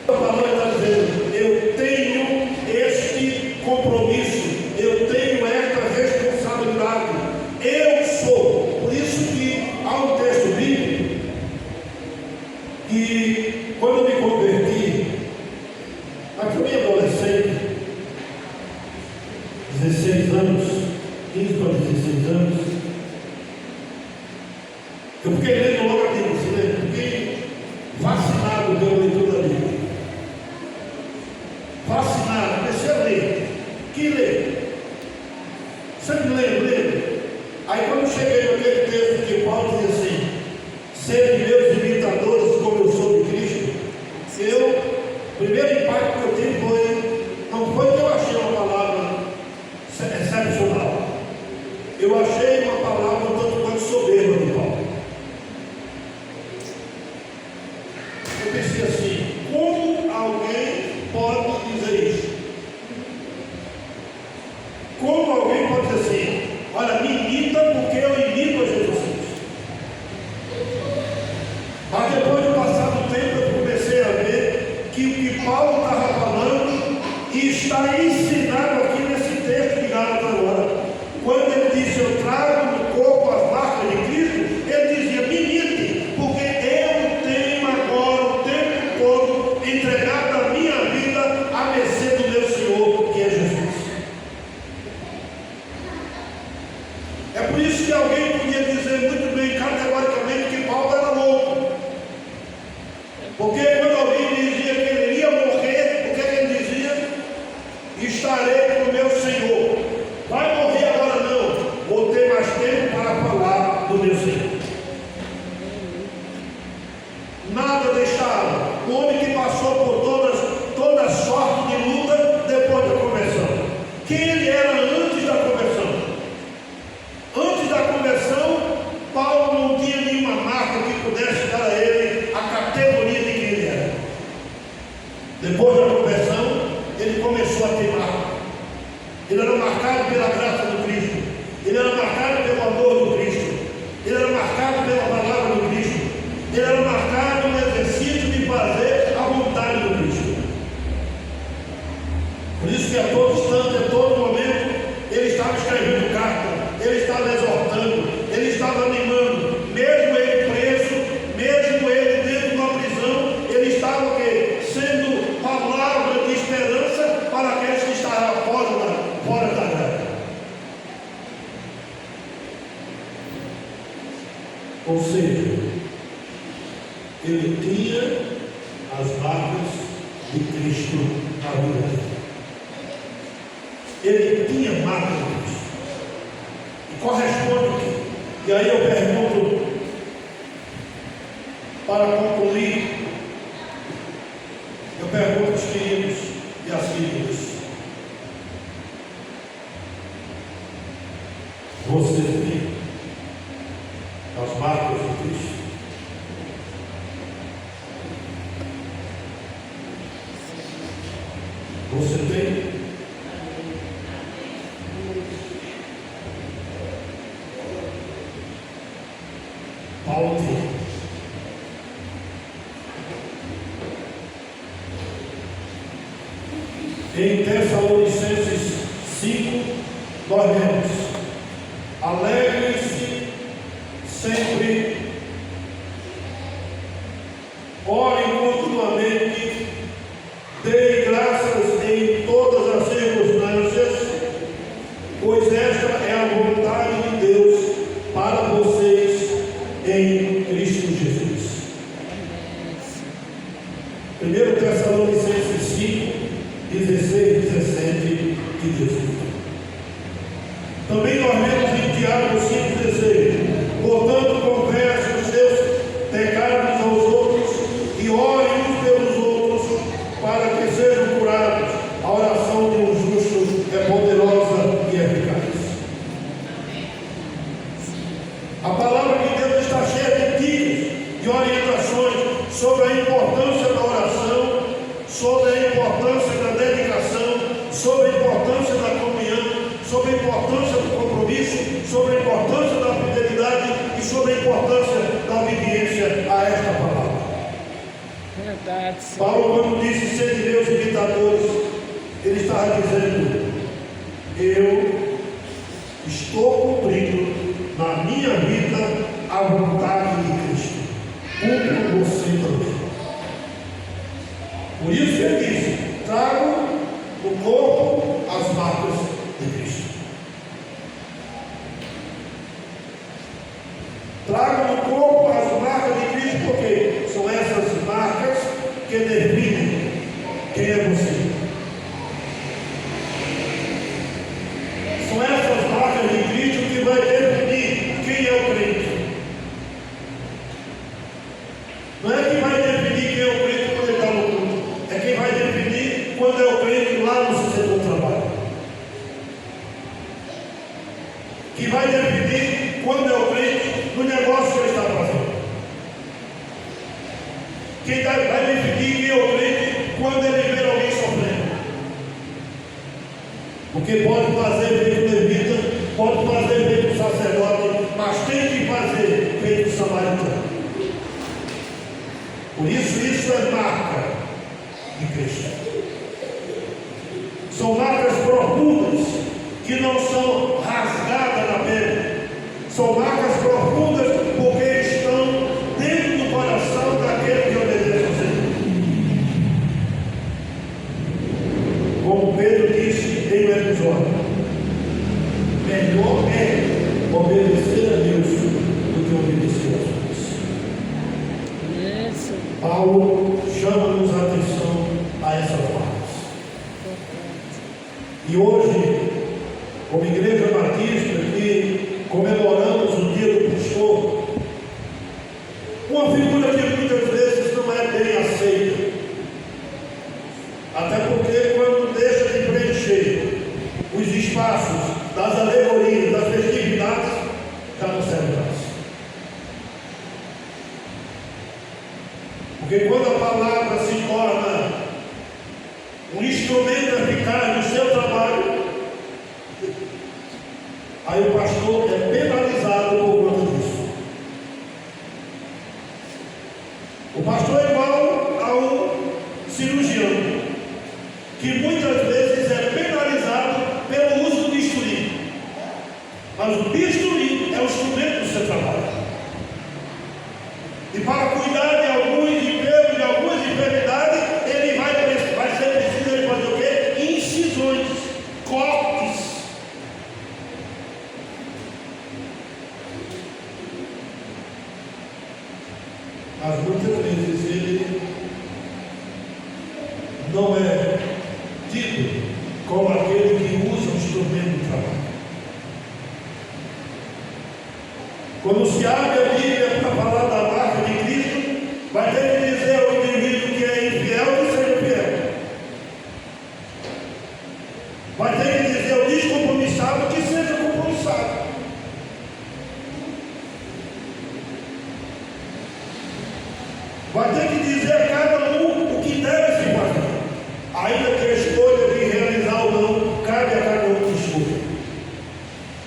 A palavra está dizendo: eu tenho este compromisso, eu tenho esta responsabilidade, eu sou. Por isso que há um texto bíblico que, quando eu me converti, aqui eu era adolescente, 16 anos, 15 para 16 anos, eu fiquei lendo logo a Bíblia, você lembra? Fiquei fascinado pela leitura da Bíblia. Fascinado, comecei a ler. Que ler? Sempre lendo. Aí quando cheguei naquele texto que Paulo diz assim: sede meus imitadores como eu sou de Cristo, o primeiro impacto que eu tive não foi que eu achei uma palavra excepcional. Eu achei uma palavra um tanto quanto soberba de Paulo. Eu pensei assim: como alguém pode dizer isso? Como alguém pode dizer assim: olha, me imita porque eu imito a Jesus Cristo? Mas depois de passar do tempo eu comecei a ver que o que Paulo estava falando e está ensinado aqui nesse texto de Gálatas agora. Quando ele disse: eu trago no corpo as marcas de Cristo, ele dizia: me imite, porque eu tenho agora o tempo todo entregado a minha vida à mercê do meu Senhor, que é Jesus. É por isso que alguém podia dizer muito bem, categoricamente, que Paulo era louco. Porque quando alguém dizia que ele iria morrer, o que ele dizia? Estarei com o meu Senhor. Vai morrer agora não, vou ter mais tempo para falar do meu Senhor. Nada deixava. O homem que passou por toda sorte de luta depois da conversão. Quem ele era antes da conversão? Antes da conversão, Paulo não tinha nenhuma marca que pudesse dar a ele a categoria de quem ele era. Depois da conversão, ele começou a ter marca. Ele era marcado pela graça do Cristo. Ele era marcado pelo amor do Cristo. Ele era marcado Ou seja, ele tinha as marcas de Cristo na vida dele. Ele tinha marcas de Cristo. E corresponde aqui. E aí eu pergunto, para concluir, eu pergunto aos queridos e às queridas: você tem as marcas de Cristo? Você tem? Paulo tem. Em Tessalonicenses 5, nós lemos: alegrem-se sempre, orem continuamente, deem graças em todas as circunstâncias, pois esta é a vontade de Deus para vocês em Cristo Jesus. 1 Tessalonicenses 5, 16, 17 e 18. Também nós lemos em Tiago 5,16: portanto, confessem os seus pecados aos outros e orem uns pelos outros para que sejam curados. A oração de um justo é poderosa e eficaz. A palavra de Deus está cheia de dicas e orientações sobre a importância da oração, sobre a importância da dedicação, sobre a importância da comunhão, sobre a importância do compromisso, sobre a importância da fidelidade e sobre a importância da obediência a esta palavra. Verdade, Senhor. Paulo, quando disse ser de Deus imitadores, ele estava dizendo: eu estou cumprindo na minha vida a vontade de Cristo. Cumpre você também. Por isso que ele disse: trago no corpo as marcas de Cristo. Trago no corpo as marcas de Cristo, porque são essas marcas que definem quem é você. São essas marcas de Cristo que vai definir quem é o crente. Não é quem vai definir quem é o crente quando ele está no culto, é quem vai definir quando é o crente lá no seu setor de trabalho. Que vai definir quando é o crente no negócio que ele está fazendo. Quem vai definir quem é o crente quando ele vê alguém sofrendo. Porque pode fazer feito levita, pode fazer feito sacerdote, mas tem que fazer feito samaritano. Por isso é marca de Cristo. São marcas profundas que não são rasgadas na pele. São marcas profundas porque estão dentro do coração daquele que obedece ao Senhor. Como Pedro disse em um episódio: melhor é obedecer a Deus do que obedecer aos homens. Isso. Paulo chama-nos a atenção a essas marcas. E hoje, como Igreja Batista, que comemoramos o Dia do Pastor, uma figura que muitas vezes não é bem aceita. Até porque quando deixa de preencher os espaços das alegorias, das festividades, já não serve mais. Porque quando a palavra se torna um instrumento eficaz no seu trabalho, aí o pastor é penalizado por conta disso. O pastor é igual a um cirurgião, que muitas vezes é penalizado pelo uso do bisturi. Mas o bisturi é o instrumento do seu trabalho. E para cuidar de alguns enfermos, de algumas enfermidades, ele vai ser preciso ele fazer o quê? Incisões, cortes. mas muitas vezes ele não é tido como aquele que usa o instrumento do trabalho. Quando se abre a Bíblia para falar da marca de Cristo, vai ter que dizer ao indivíduo que é infiel que seja fiel. Vai ter que dizer ao descompromissado que seja compromissado. Vai ter que dizer a cada um o que deve se fazer. Ainda que a escolha de realizar ou não, cabe a cada um que escolha.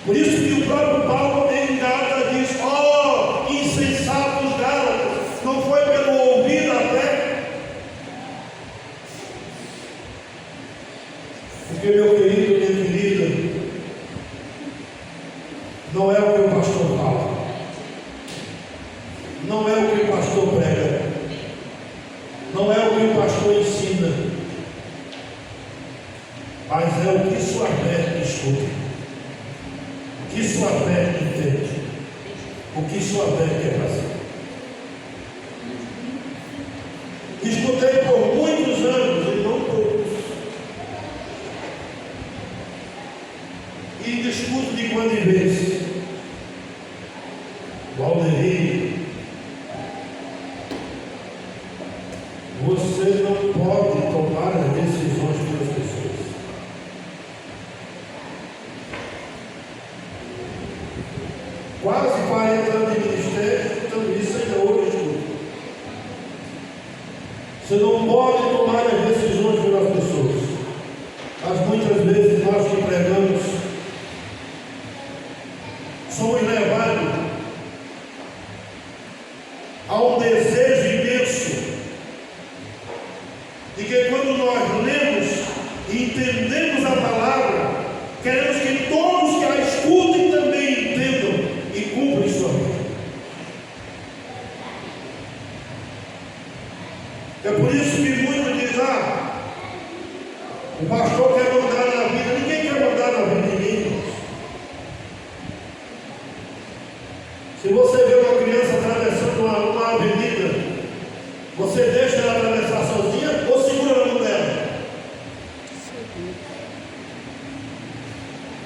Por isso que o próprio Paulo em Gálatas diz: ó, insensatos Gálatas, não foi pelo ouvir a fé? Porque, meu querido, minha querida, não é o que o pastor fala, não é o que o pastor prega, não é o que o pastor ensina, mas é o que sua fé escuta, o que sua fé entende, o que sua fé quer fazer. Escutei por muitos anos, e não poucos, e discuto de quando em vez. Valdeir, você não pode tomar as decisões pelas pessoas. Quase 40 anos de ministério, escutando isso ainda hoje escuto. Você não pode tomar as decisões pelas pessoas. Mas muitas vezes nós que pregamos somos levados a um desejo imenso de que quando nós lemos e entendemos a palavra, queremos que todos que a escutem também entendam e cumprem sua vida. É por isso que muitos dizem: o pastor quer mandar na vida. Ninguém quer mandar na vida de ninguém. Se você vê uma criança atravessando uma avenida, você deixa ela atravessar sozinha ou segura na mão dela?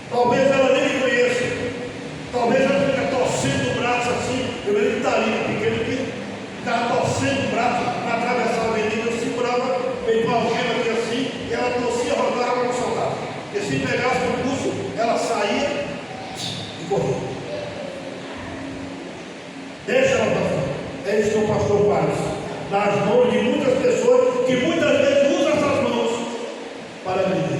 Talvez ela nem me conheça, talvez ela fique torcendo o braço assim. Eu lembro que está ali, pequeno, que estava torcendo o braço para atravessar a avenida. Eu segurava, feito uma algema aqui assim, e ela torcia, rodava para não soltar. Porque se pegasse no pulso, ela saía e corria. Deixa ela passar. É isso que o pastor faz nas mãos de muitas pessoas que muitas vezes usam essas mãos para viver.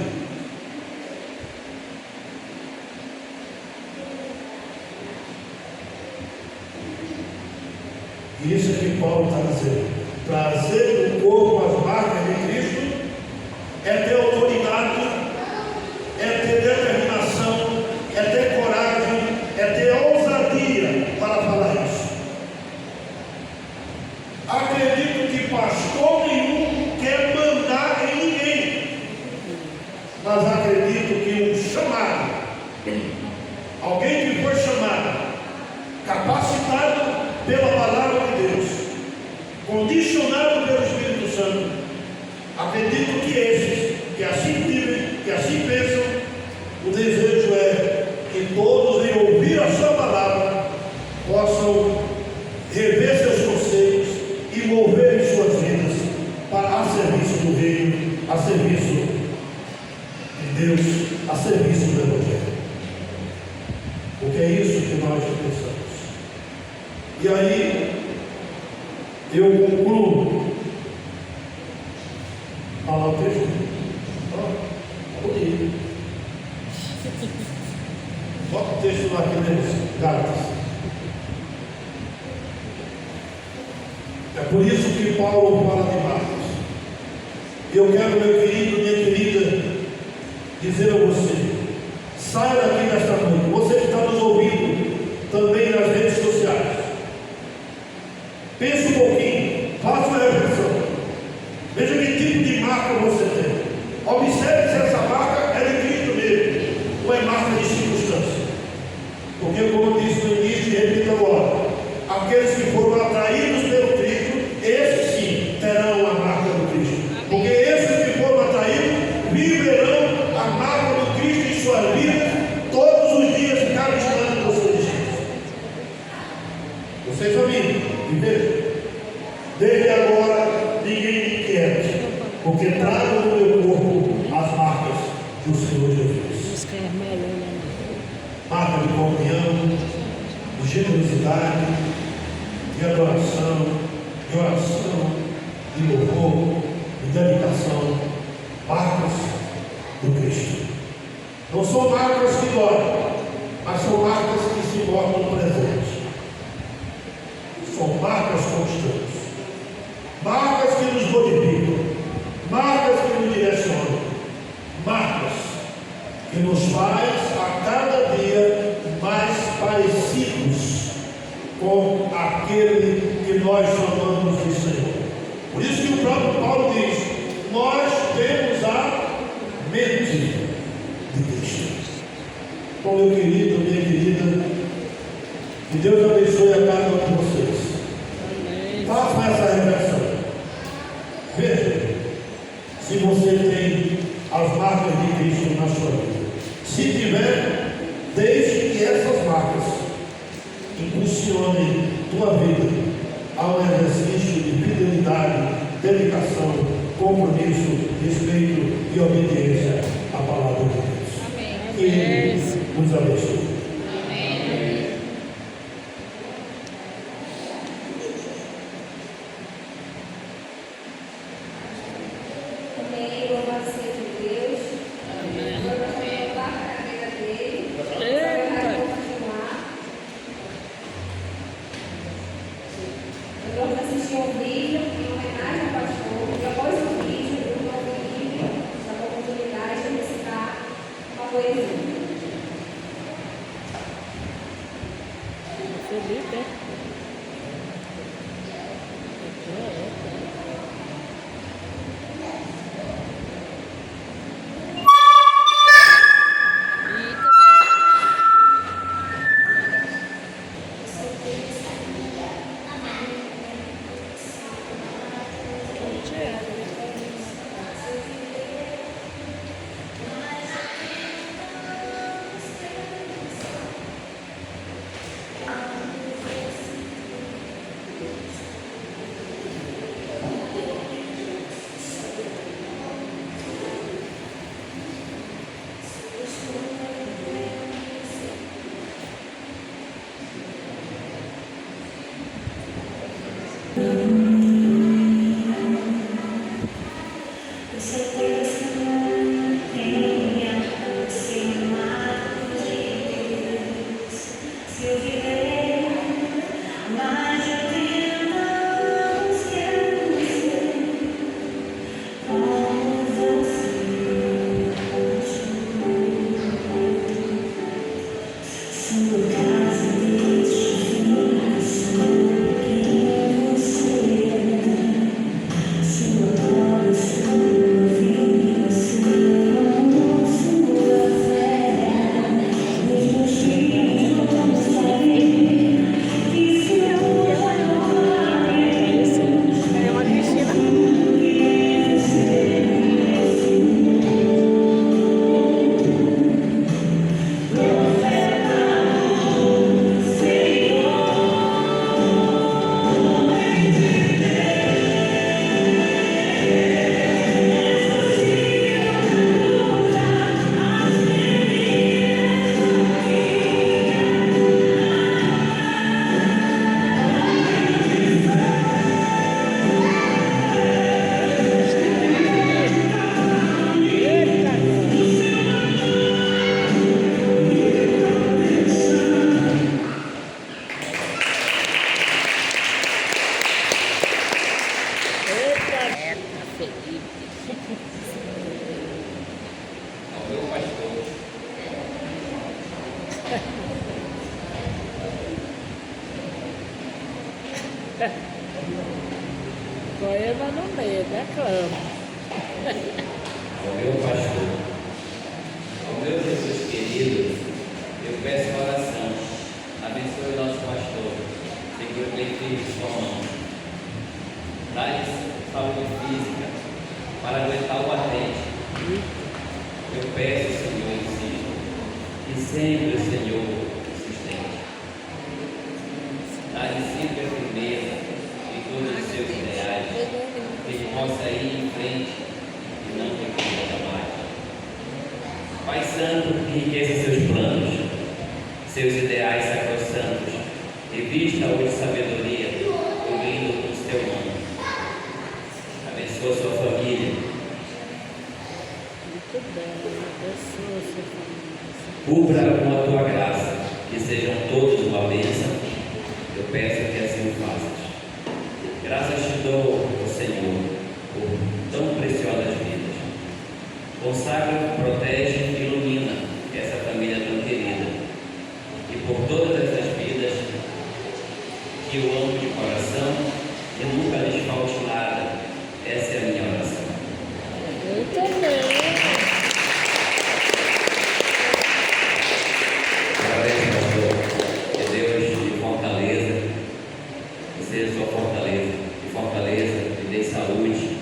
E isso é que Paulo está dizendo. Trazer no corpo as marcas de Cristo é ter autoridade, é ter determinação, é ter coragem, é ter ousadia para falar isso. Acredito que pastor nenhum quer mandar em ninguém, mas acredito que um chamado, alguém que foi chamado, capacitado pela palavra de Deus, condicionado pelo Espírito Santo, acredito que esses que assim vivem, que assim pensam, o desejo é que todos, em ouvir a sua palavra, possam rever seus conceitos e mover suas vidas para a serviço do reino, a serviço de Deus, a serviço do Evangelho. Porque é isso que nós pensamos. E aí, eu concluo. Falar o texto? Bonito. Bota o texto lá aqui mesmo, Gálatas. É por isso que Paulo fala de Marcos. Eu quero, meu querido, minha querida, dizer a você: saia daqui nesta noite. Você que está nos ouvindo também nas redes sociais, pense um pouquinho, faça uma reflexão, veja que tipo de marca você tem. Observe se essa marca é de Cristo mesmo ou é marca de circunstância. Porque, como eu disse no início e repito agora, aqueles que foram atraídos pelo Cristo Você examine e veja. Desde agora ninguém me inquiete, porque trago no meu corpo as marcas do Senhor Jesus. Marca de comunhão, de generosidade, de adoração, de oração, de louvor, de dedicação. Marcas do Cristo. Não são marcas que doem, mas são marcas que se mostram presentes. São marcas constantes. Marcas que nos modificam. Marcas que nos direcionam. Marcas que nos faz a cada dia mais parecidos com aquele que nós chamamos de Senhor. Por isso que o próprio Paulo diz: nós temos a mente de Cristo. Então, meu querido, minha querida, que Deus abençoe a cada um de vocês. Faça essa reflexão. Veja se você tem as marcas de Cristo na sua vida. Se tiver, deixe que essas marcas impulsionem tua vida ao exercício de fidelidade, dedicação, compromisso, respeito e obediência à palavra de Deus. Amém. Que Ele nos abençoe. Amém. Amém. Louvado seja Deus. Agora nós vamos voltar para a cadeira dele. Agora nós vamos continuar. Nós vamos assistir um vídeo em homenagem ao pastor. E após o vídeo, o novo livro da oportunidade de recitar uma poesia. Felipe, é? Poema no meio, declama. Ao meu pastor, ao meu Jesus querido, eu peço oração. Abençoe o nosso pastor, segura bem firme sua mão. Dá-lhe saúde física para aguentar o batente. Eu peço, Senhor, insisto, que sempre o Senhor o sustente. Dá-lhe enriqueça seus planos, seus ideais sacrossantos, revista-o de sabedoria, cobrindo com seu nome. Abençoa sua família. Muito bem, abençoa sua família. Cubra com a tua graça, que sejam todos uma bênção. Eu peço que assim o faças. Graças te dou, ó Senhor, por tão preciosas vidas. Consagra, protege e ilumina essa família tão querida. E por todas essas vidas que eu amo de coração e nunca lhes falte nada. Essa é a minha oração. Muito bem. Parabéns, pastor. Que Deus te fortaleça, que seja sua fortaleza, que dê saúde.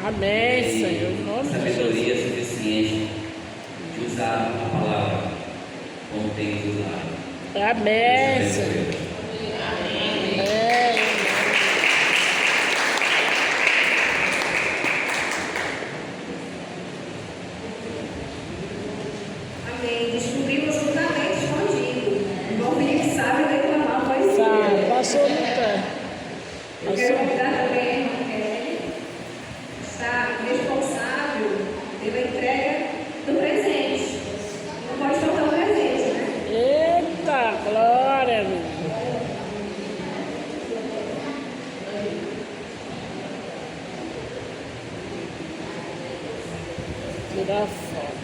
Amém, E Senhor. Em nome de sabedoria Jesus. suficiente de usar a palavra como tem usado. Amém, Deus Senhor. abençoe. Amém. Amém. Descobrimos um talento escondido. O irmão Felipe sabe declamar poesia. Sabe, passou no pé. Eu quero convidar também a irmã Kelly, está responsável pela entrega do presente. Não pode faltar o presente, né? Eita, glória, amigo. Tirar foto.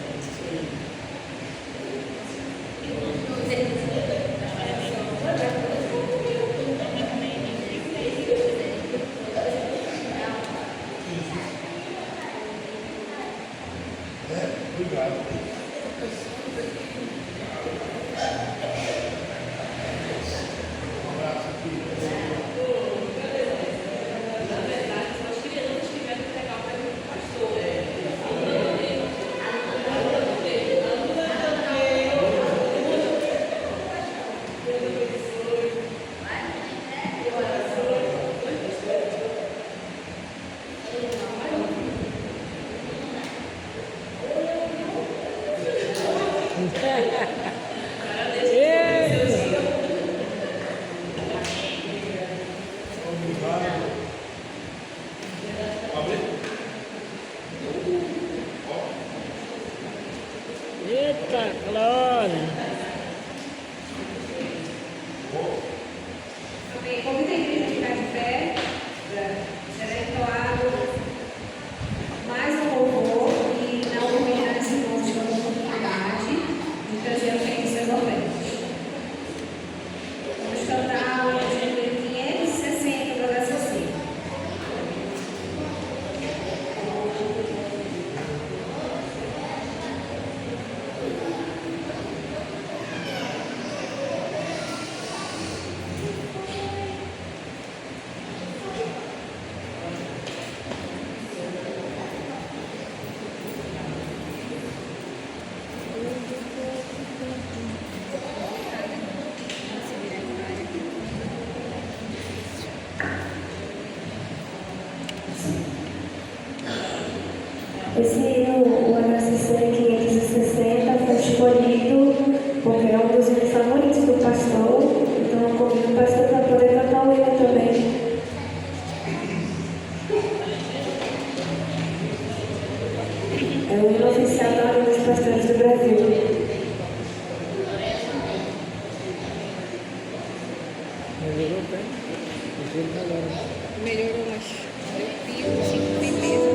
Eita, glória. Amém. Convido a igreja a ficar de pé. Será entoado mais um louvor e na oportunidade de irmãos de oportunidade de trazer a frente seus ofertas. Vamos cantar o número 560 para dar seu sim. Esse hino, o ACC 560, foi escolhido porque é um dos hinos favoritos do pastor. Então, eu convido o pastor para poder cantar o hino também. É o hino oficial da Ordem dos Pastores do Brasil. Melhorou bem? Melhorou, mas eu fico assim, firmeza.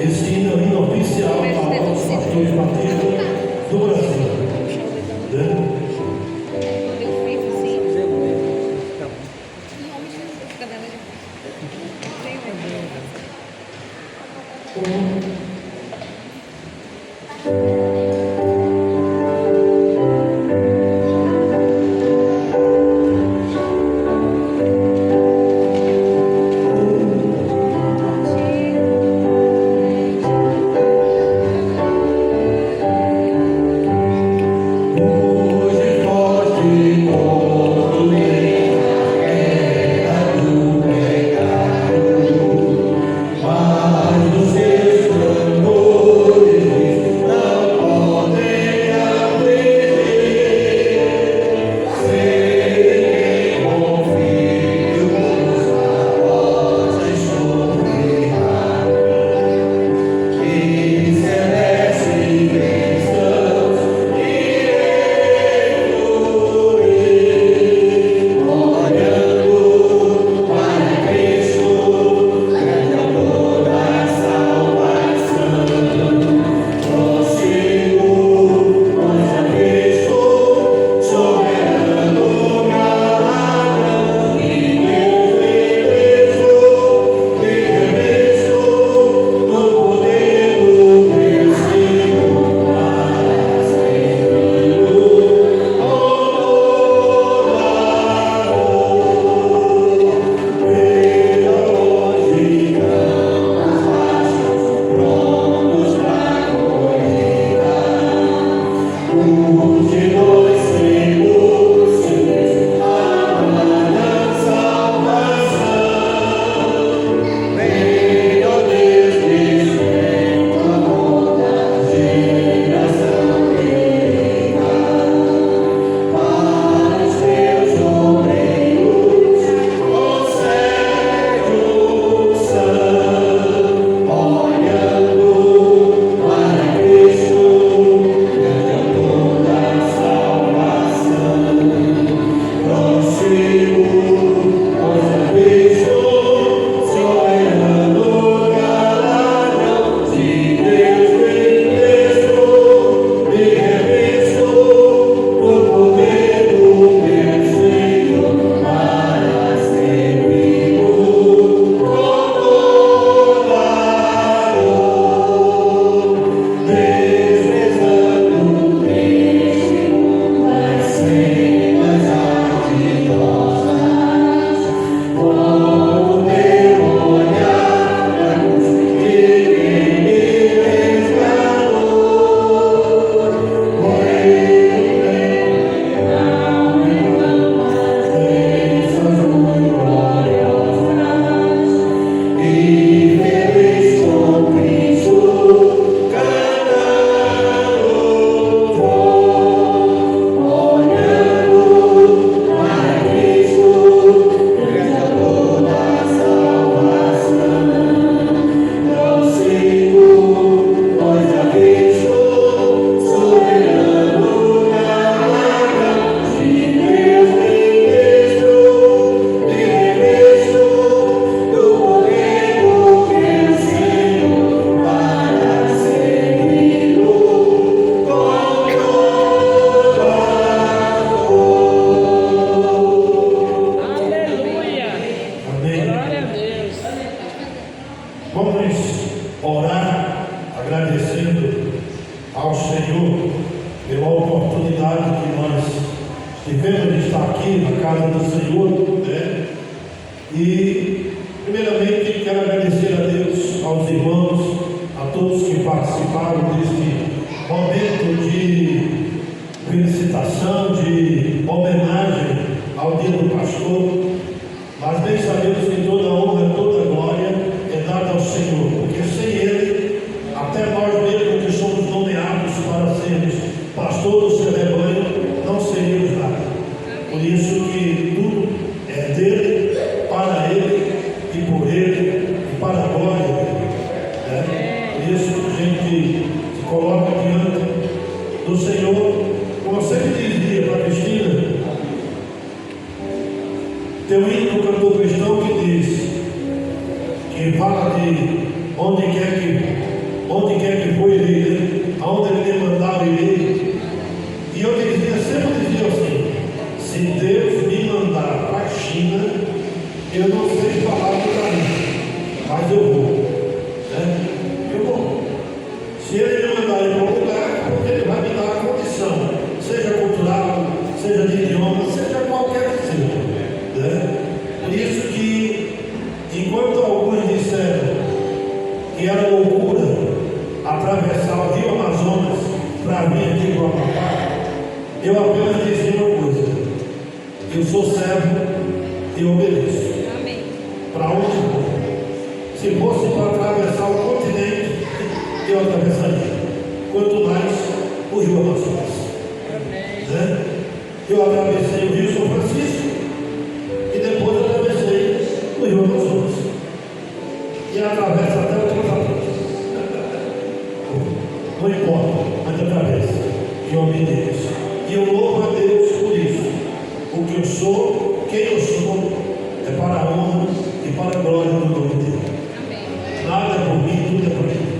Esse hino é o hino oficial da Ordem dos Pastores Batistas do Brasil. Né? Eu fico assim. Tá bom. Em nome de Jesus, fica dando de Não tem mais. Hoje do Senhor, né? E, primeiramente, quero agradecer a Deus, aos irmãos, a todos que participaram deste momento de felicitação, de homenagem ao dia do pastor. Mas bem sabemos que toda honra, toda glória é dada ao Senhor, porque sem Ele, até nós mesmos que somos nomeados para sermos pastor do seu rebanho, não seríamos nada. Por isso que tudo é dele, para ele e por ele e para a glória dele, né? Por isso que a gente se coloca diante do Senhor. Como eu sempre dizia para a Cristina, tem um hino do cantor cristão que diz, que fala de onde quer que for ele, aonde ele demandar ele. E eu sempre dizia assim, se Deus me mandar para a China, eu não sei falar por aí, mas eu vou, né? Eu vou. Se ele me mandar ir para um lugar, porque ele vai me dar a condição, seja cultural, seja de idioma, seja qualquer que seja, né? Por isso que, enquanto alguns disseram que era loucura atravessar o Rio Amazonas para vir aqui para o Amapá, eu apenas dizia uma coisa: eu sou servo e obedeço. Amém. Para onde for. Se fosse para atravessar o continente, eu atravessaria. Quanto mais o Rio Amazonas. Né? Eu atravessei o Rio São Francisco e depois atravessei o Rio Amazonas. E atravessa até o Transatlântico. Não importa, mas atravessa. Que obediência. E eu louvo a Deus por isso. O que eu sou, quem eu sou, é para a honra e para a glória do nome dele. Amém. Nada é por mim, tudo é por ele.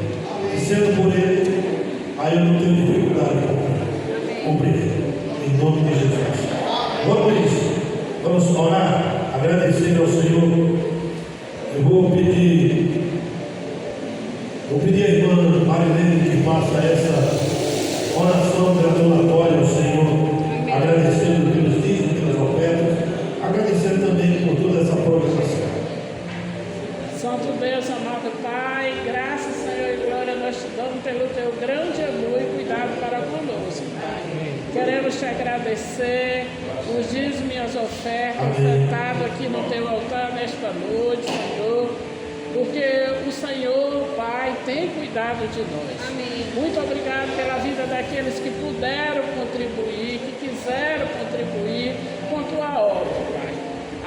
E sendo por ele, aí eu não tenho dificuldade para cumprir. Em nome de Jesus. Vamos orar, agradecer ao Senhor. Eu vou pedir à irmã Marilene que faça essa oração gratulatória ao Senhor, agradecendo pelos dízimos, pelas ofertas, agradecendo também por toda essa programação. Santo Deus, amado Pai, graças, Senhor, e glória nós te damos pelo teu grande amor e cuidado para conosco, Pai. Queremos te agradecer os dízimos e as ofertas ofertadas aqui no teu altar nesta noite, Senhor, porque o Senhor, Pai, tem cuidado de nós. Amém. Muito obrigado pela vida daqueles que puderam contribuir, que quiseram contribuir com tua obra, Pai.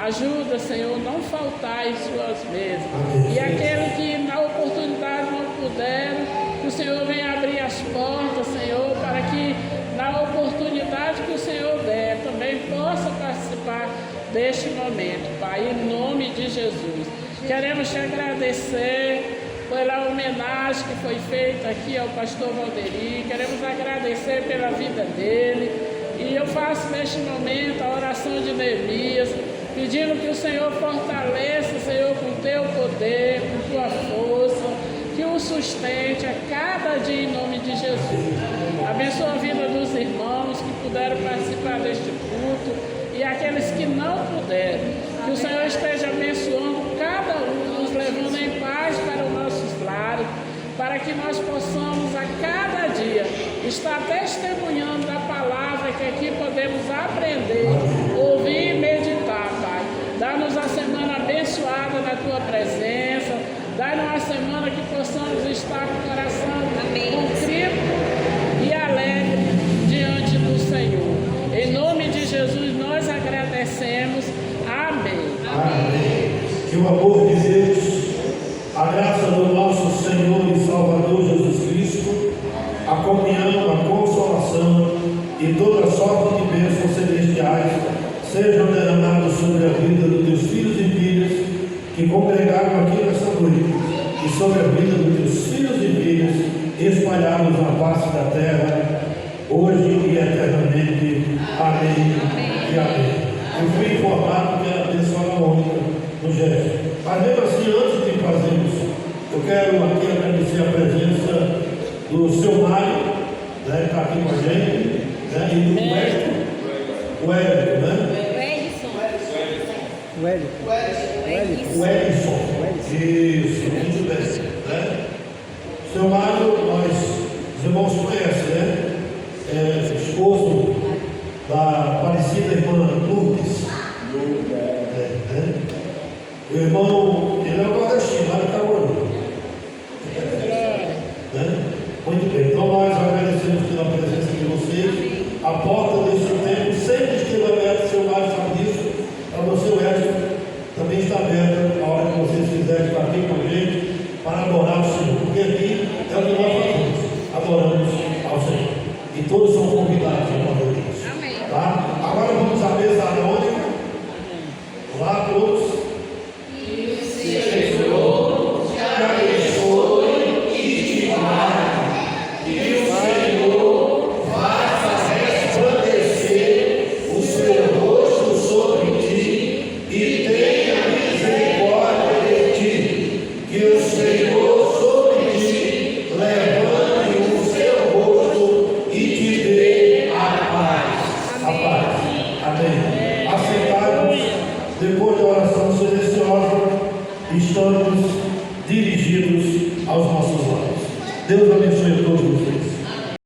Ajuda, Senhor, não faltar em suas mesas. E aquele que na oportunidade não puderam, que o Senhor venha abrir as portas, Senhor, para que na oportunidade que o Senhor der, também possa participar deste momento, Pai, em nome de Jesus. Queremos te agradecer pela homenagem que foi feita aqui ao pastor Valderi. Queremos agradecer pela vida dele. E eu faço neste momento a oração de Neemias, pedindo que o Senhor fortaleça, Senhor, com teu poder, com tua força, que o sustente a cada dia em nome de Jesus. Abençoa a vida dos irmãos que puderam participar deste culto e aqueles que não puderam. Que o Senhor esteja abençoando cada um, nos levando em paz para os nossos lares, para que nós possamos a cada dia estar testemunhando da palavra que aqui podemos aprender, ouvir e meditar, Pai. Dá-nos a semana abençoada na Tua presença, dá-nos uma semana que possamos estar com o coração contrito e alegre diante do Senhor. Em nome de Jesus nós agradecemos. Amém. Amém. Que o amor de Deus, a graça do nosso Senhor e Salvador Jesus Cristo, a comunhão, a consolação e toda sorte de bênçãos celestiais sejam derramados sobre a vida dos teus filhos e filhas que congregaram aqui nessa noite e sobre a vida dos teus filhos e filhas espalhados na face da terra, hoje e eternamente. Amém e amém. Eu fui informado que era pessoa única no gesto. Mas mesmo assim, antes de fazermos, eu quero aqui agradecer a presença do seu Mário, né, que está aqui com a gente, né, e do Érico, né? Wellington. Wellington. Isso, muito bem. Né? Seu Mário, os irmãos conhecem, né? Esposo da falecida irmã Lourdes. O irmão, ele é o guarda-chuva, lá de Caruaru. Né? Muito bem, então nós agradecemos pela presença de vocês. A porta desse tempo sempre esteve aberta, seu Mário sabe disso. Para você, Edson, também está aberta a hora que vocês quiserem estar aqui com a gente para adorar o Senhor. Porque aqui é o que nós fazemos, adoramos ao Senhor. E todos são convidados a fazer isso. Amém. Tá? Agora vamos à mesa anônima. Olá a todos. Depois da oração silenciosa, estamos dirigidos aos nossos lares. Deus abençoe a todos vocês.